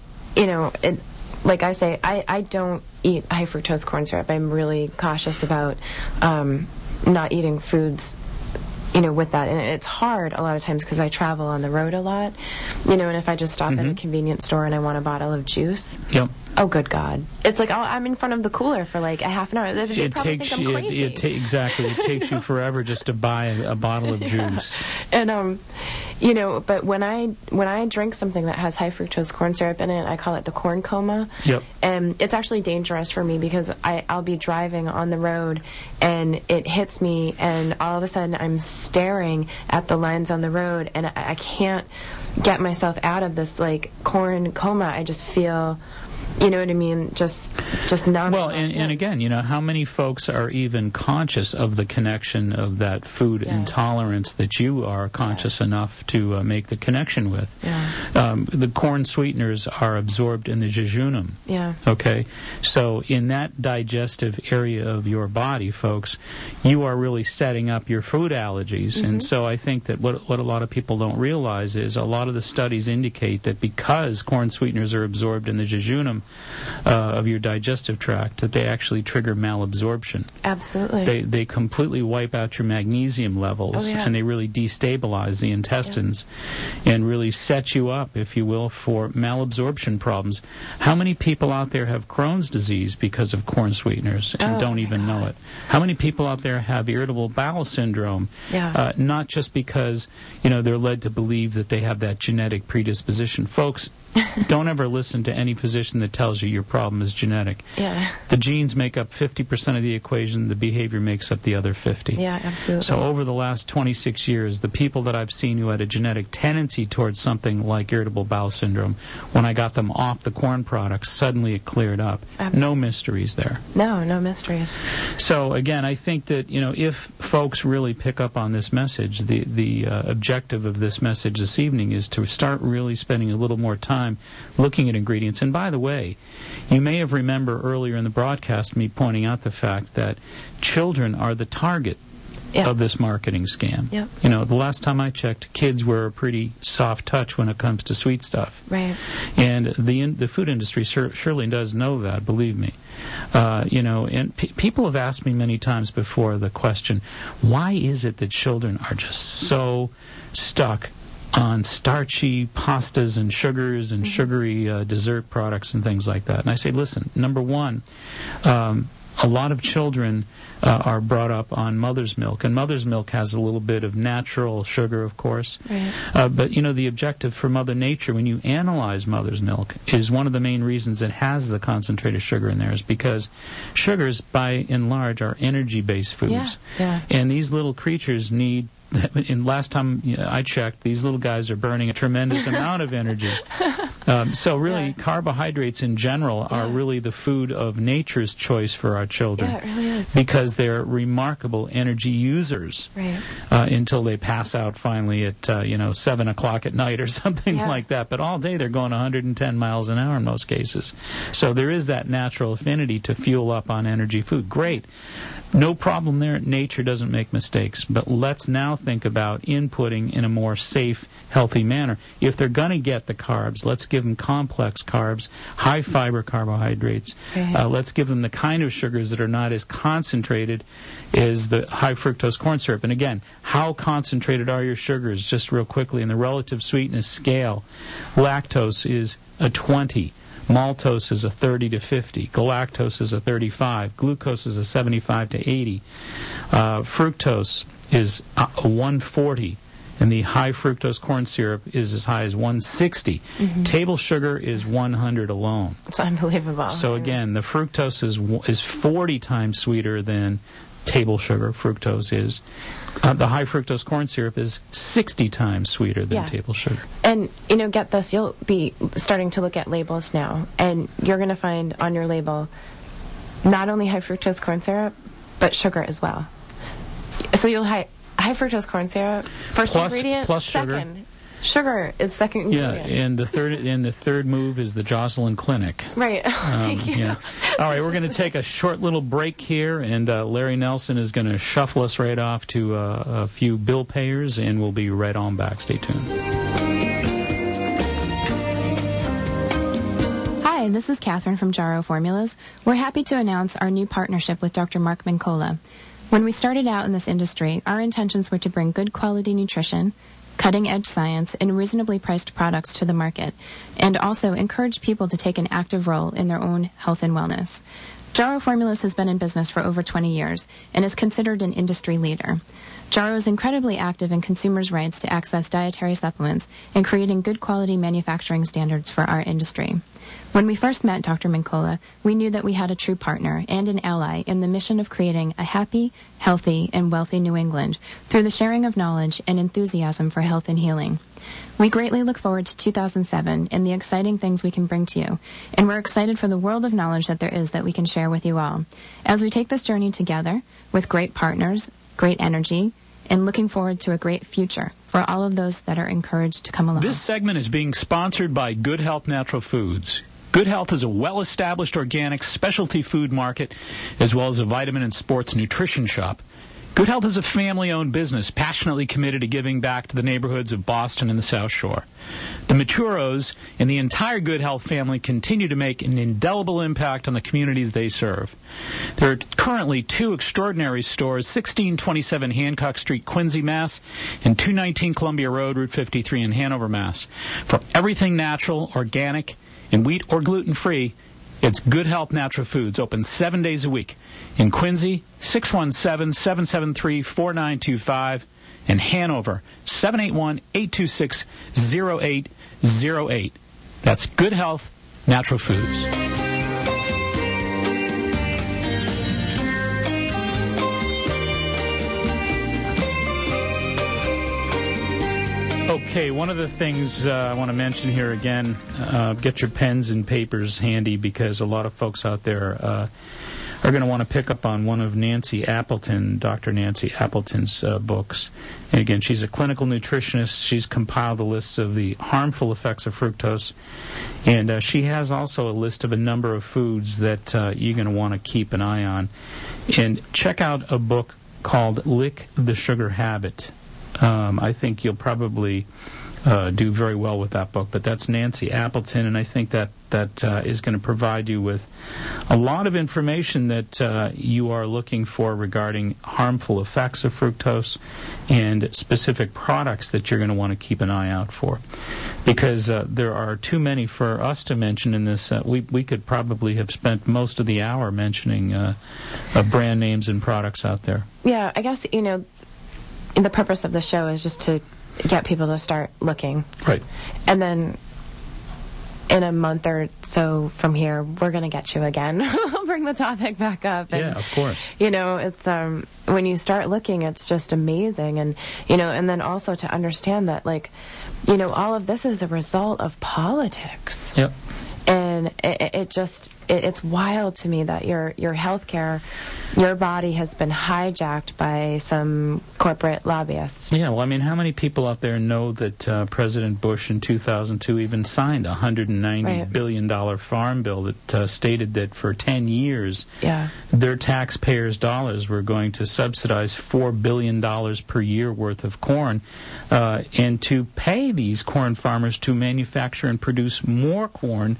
Speaker 3: like I say, I don't eat high fructose corn syrup. I'm really cautious about not eating foods, with that. And it's hard a lot of times because I travel on the road a lot, and if I just stop at a convenience store and I want a bottle of juice, oh, good God. It's like, I'm in front of the cooler for like a half an hour. They probably think I'm crazy.
Speaker 2: Exactly. It takes you forever just to buy a bottle of juice.
Speaker 3: And, but when I drink something that has high fructose corn syrup in it, I call it the corn coma.
Speaker 2: Yep.
Speaker 3: And it's actually dangerous for me because I'll be driving on the road and it hits me, and all of a sudden I'm staring at the lines on the road, and I can't get myself out of this like corn coma. I just feel... You know what I mean? Just not.
Speaker 2: Well, and again, how many folks are even conscious of the connection of that food intolerance that you are conscious enough to make the connection with?
Speaker 3: Yeah.
Speaker 2: The corn sweeteners are absorbed in the jejunum.
Speaker 3: Yeah.
Speaker 2: Okay? So in that digestive area of your body, folks, you are really setting up your food allergies. And so I think that what a lot of people don't realize is a lot of the studies indicate that because corn sweeteners are absorbed in the jejunum of your digestive tract, that they actually trigger malabsorption.
Speaker 3: Absolutely.
Speaker 2: They completely wipe out your magnesium levels, and they really destabilize the intestines and really set you up, if you will, for malabsorption problems. How many people out there have Crohn's disease because of corn sweeteners and don't even know it? How many people out there have irritable bowel syndrome?
Speaker 3: Yeah.
Speaker 2: Not just because, they're led to believe that they have that genetic predisposition. Folks, don't ever listen to any physician that tells you your problem is genetic.
Speaker 3: Yeah.
Speaker 2: The genes make up 50% of the equation. The behavior makes up the other 50.
Speaker 3: Yeah, absolutely.
Speaker 2: So over the last 26 years, the people that I've seen who had a genetic tendency towards something like irritable bowel syndrome, when I got them off the corn products, suddenly it cleared up.
Speaker 3: Absolutely.
Speaker 2: No mysteries there.
Speaker 3: No mysteries.
Speaker 2: So again, I think that, if folks really pick up on this message, the objective of this message this evening is to start really spending a little more time looking at ingredients. And by the way, you may have remembered earlier in the broadcast me pointing out the fact that children are the target of this marketing scam.
Speaker 3: Yep.
Speaker 2: The last time I checked, kids were a pretty soft touch when it comes to sweet stuff.
Speaker 3: Right.
Speaker 2: And the food industry surely does know that, believe me. And people have asked me many times before the question, why is it that children are just so stuck on starchy pastas and sugars and sugary dessert products and things like that? And I say, listen, number one, a lot of children are brought up on mother's milk, and mother's milk has a little bit of natural sugar, of course.
Speaker 3: Right.
Speaker 2: But, the objective for Mother Nature, when you analyze mother's milk, is one of the main reasons it has the concentrated sugar in there is because sugars, by and large, are energy-based foods.
Speaker 3: Yeah.
Speaker 2: And these little creatures need... And last time I checked, these little guys are burning a tremendous amount of energy. So really, carbohydrates in general are really the food of nature's choice for our children.
Speaker 3: Yeah, it really is.
Speaker 2: Because they're remarkable energy users.
Speaker 3: Right.
Speaker 2: Until they pass out finally at 7 o'clock at night or something like that. But all day they're going 110 miles an hour in most cases. So there is that natural affinity to fuel up on energy food. Great. No problem there. Nature doesn't make mistakes. But let's now think about inputting in a more safe, healthy manner. If they're going to get the carbs, let's give them complex carbs, high-fiber carbohydrates.
Speaker 3: Right.
Speaker 2: Let's give them the kind of sugars that are not as concentrated as the high-fructose corn syrup. And again, how concentrated are your sugars? Just real quickly, in the relative sweetness scale, lactose is a 20. Maltose is a 30 to 50. Galactose is a 35. Glucose is a 75 to 80. Fructose is a 140. And the high fructose corn syrup is as high as 160. Table sugar is 100 alone.
Speaker 3: It's unbelievable.
Speaker 2: So again, the fructose is 40 times sweeter than table sugar. Fructose is. The high fructose corn syrup is 60 times sweeter than table sugar.
Speaker 3: And, get this, you'll be starting to look at labels now, and you're going to find on your label not only high fructose corn syrup, but sugar as well. So you'll high fructose corn syrup, first ingredient,
Speaker 2: plus
Speaker 3: second.
Speaker 2: Sugar.
Speaker 3: Sugar is second ingredient.
Speaker 2: Yeah, and the third move is the Jocelyn Clinic.
Speaker 3: Right.
Speaker 2: Yeah. All right, we're going to take a short little break here, and Larry Nelson is going to shuffle us right off to a few bill payers, and we'll be right on back. Stay tuned.
Speaker 4: Hi, this is Catherine from Jarrow Formulas. We're happy to announce our new partnership with Dr. Mark Mincola. When we started out in this industry, our intentions were to bring good quality nutrition, cutting-edge science, and reasonably priced products to the market, and also encourage people to take an active role in their own health and wellness. Jarrow Formulas has been in business for over 20 years and is considered an industry leader. Jarrow is incredibly active in consumers' rights to access dietary supplements and creating good quality manufacturing standards for our industry. When we first met Dr. Mincola, we knew that we had a true partner and an ally in the mission of creating a happy, healthy, and wealthy New England through the sharing of knowledge and enthusiasm for health and healing. We greatly look forward to 2007 and the exciting things we can bring to you, and we're excited for the world of knowledge that there is that we can share with you all. As we take this journey together with great partners, great energy, and looking forward to a great future for all of those that are encouraged to come along.
Speaker 6: This segment is being sponsored by Good Health Natural Foods. Good Health is a well-established organic specialty food market as well as a vitamin and sports nutrition shop. Good Health is a family-owned business passionately committed to giving back to the neighborhoods of Boston and the South Shore. The Maturos and the entire Good Health family continue to make an indelible impact on the communities they serve. There are currently two extraordinary stores, 1627 Hancock Street, Quincy, Mass., and 219 Columbia Road, Route 53 in Hanover, Mass. For everything natural, organic, and wheat or gluten-free, it's Good Health Natural Foods, open 7 days a week. In Quincy, 617-773-4925. In Hanover, 781-826-0808. That's Good Health Natural Foods.
Speaker 2: Okay, one of the things I want to mention here again, get your pens and papers handy because a lot of folks out there are going to want to pick up on one of Nancy Appleton, Dr. Nancy Appleton's books. And again, she's a clinical nutritionist. She's compiled a list of the harmful effects of fructose. And she has also a list of a number of foods that you're going to want to keep an eye on. And check out a book called Lick the Sugar Habit. I think you'll probably do very well with that book. But that's Nancy Appleton, and I think that is going to provide you with a lot of information that you are looking for regarding harmful effects of fructose and specific products that you're going to want to keep an eye out for. Because there are too many for us to mention in this. We could probably have spent most of the hour mentioning brand names and products out there.
Speaker 3: Yeah, I guess, the purpose of the show is just to get people to start looking.
Speaker 2: Right.
Speaker 3: And then in a month or so from here, we're going to get you again. We'll bring the topic back up. And,
Speaker 2: yeah, of course.
Speaker 3: It's when you start looking, it's just amazing. And, and then also to understand that, all of this is a result of politics.
Speaker 2: Yep.
Speaker 3: And it's wild to me that your healthcare, your body has been hijacked by some corporate lobbyists.
Speaker 2: Yeah, well, how many people out there know that President Bush in 2002 even signed a $190 billion farm bill that stated that for 10 years their taxpayers' dollars were going to subsidize $4 billion per year worth of corn and to pay these corn farmers to manufacture and produce more corn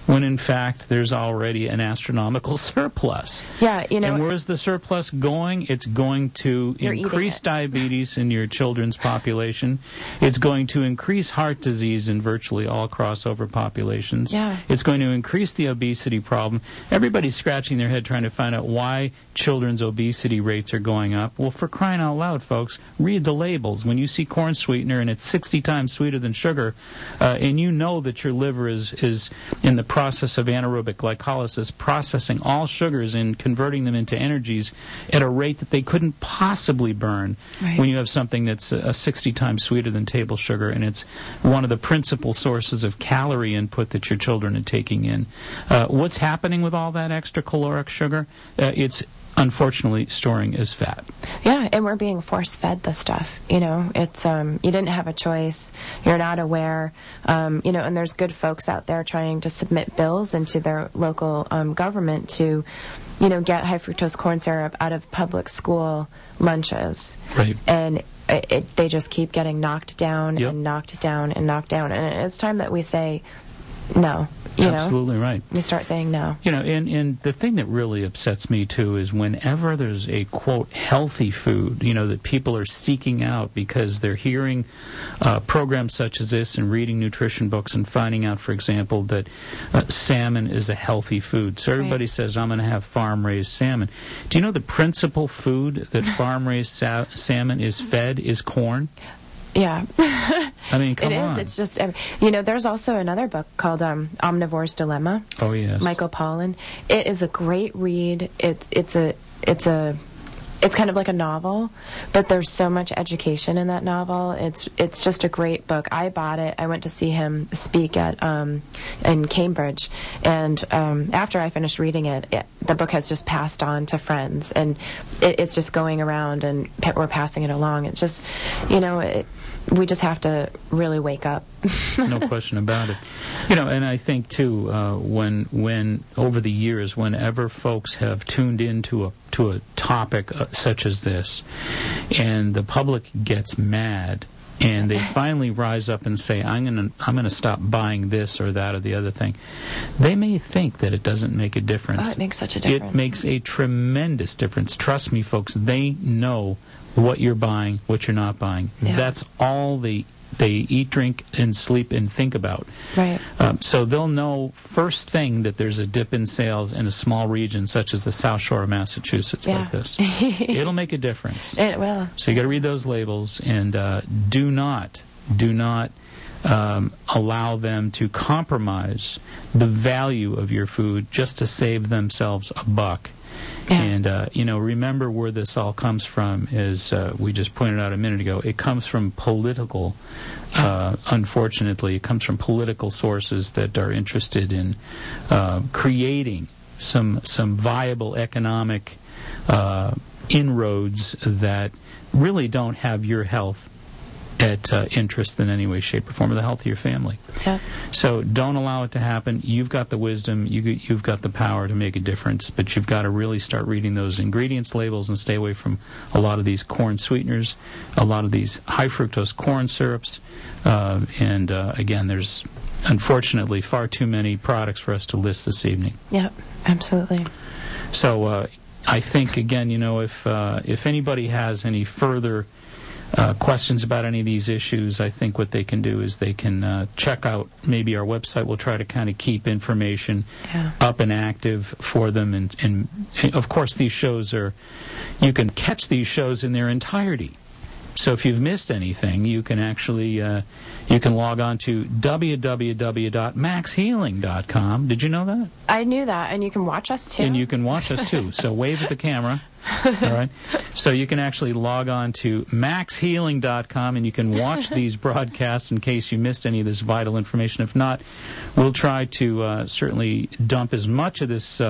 Speaker 2: when in fact there's already an astronomical surplus.
Speaker 3: Yeah, you know.
Speaker 2: And where's the surplus going? It's going to increase diabetes in your children's population. It's going to increase heart disease in virtually all crossover populations.
Speaker 3: Yeah.
Speaker 2: It's going to increase the obesity problem. Everybody's scratching their head trying to find out why children's obesity rates are going up. Well, for crying out loud, folks, read the labels. When you see corn sweetener and it's 60 times sweeter than sugar, and you know that your liver is in the process of anaerobic glycolysis, processing all sugars and converting them into energies at a rate that they couldn't possibly burn,
Speaker 3: right,
Speaker 2: when you have something that's 60 times sweeter than table sugar, and it's one of the principal sources of calorie input that your children are taking in. What's happening with all that extra caloric sugar? It's unfortunately storing as fat.
Speaker 3: Yeah, and we're being force-fed the stuff. You know, it's you didn't have a choice. You're not aware. You know, and there's good folks out there trying to submit bills into their local government to, you know, get high fructose corn syrup out of public school lunches.
Speaker 2: Right.
Speaker 3: And they just keep getting knocked down,
Speaker 2: yep,
Speaker 3: and knocked down and knocked down. And it's time that we say no.
Speaker 2: Absolutely
Speaker 3: know?
Speaker 2: Right.
Speaker 3: We start saying no.
Speaker 2: You know, and the thing that really upsets me, too, is whenever there's a, quote, healthy food, you know, that people are seeking out because they're hearing programs such as this and reading nutrition books and finding out, for example, that salmon is a healthy food. So everybody
Speaker 3: right,
Speaker 2: says, I'm going to have farm-raised salmon. Do you know the principal food that farm-raised salmon is fed is corn?
Speaker 3: Yeah.
Speaker 2: I mean, come on.
Speaker 3: It is. It's just, you know, there's also another book called Omnivore's Dilemma.
Speaker 2: Oh, yes.
Speaker 3: Michael Pollan. It is a great read. It's kind of like a novel, but there's so much education in that novel. It's just a great book. I bought it. I went to see him speak at in Cambridge, and after I finished reading it, the book has just passed on to friends, and it's just going around, and we're passing it along. It's just, you know, we just have to really wake up.
Speaker 2: No question about it. You know, and I think too, when over the years, whenever folks have tuned into a topic such as this, and the public gets mad, and they finally rise up and say, I'm gonna stop buying this or that or the other thing, they may think that it doesn't make a difference.
Speaker 3: Oh, it makes such a difference.
Speaker 2: It makes a tremendous difference. Trust me, folks, they know what you're buying, what you're not buying.
Speaker 3: Yeah.
Speaker 2: That's all they eat, drink, and sleep and think about.
Speaker 3: Right.
Speaker 2: So they'll know first thing that there's a dip in sales in a small region such as the South Shore of Massachusetts,
Speaker 3: yeah,
Speaker 2: like this. It'll make a difference.
Speaker 3: It will.
Speaker 2: So you got to read those labels, and do not allow them to compromise the value of your food just to save themselves a buck. Yeah. And, you know, remember where this all comes from, as we just pointed out a minute ago. It comes from political, unfortunately, it comes from political sources that are interested in creating some viable economic inroads that really don't have your health at interest in any way, shape, or form, or the health of your family.
Speaker 3: Yeah.
Speaker 2: So don't allow it to happen. You've got the wisdom. You've got the power to make a difference, but you've got to really start reading those ingredients labels and stay away from a lot of these corn sweeteners, a lot of these high fructose corn syrups, and again, there's unfortunately far too many products for us to list this evening.
Speaker 3: Yeah, absolutely.
Speaker 2: So I think, again, you know, if anybody has any further questions about any of these issues, I think what they can do is they can check out maybe our website. We'll try to kind of keep information up and active for them. And of course, these shows you can catch these shows in their entirety. So if you've missed anything, you can actually you can log on to www.maxhealing.com. Did you know that?
Speaker 3: I knew that, and you can watch us too.
Speaker 2: And you can watch us too. So wave at the camera. All right. So you can actually log on to maxhealing.com, and you can watch these broadcasts in case you missed any of this vital information. If not, we'll try to certainly dump as much of this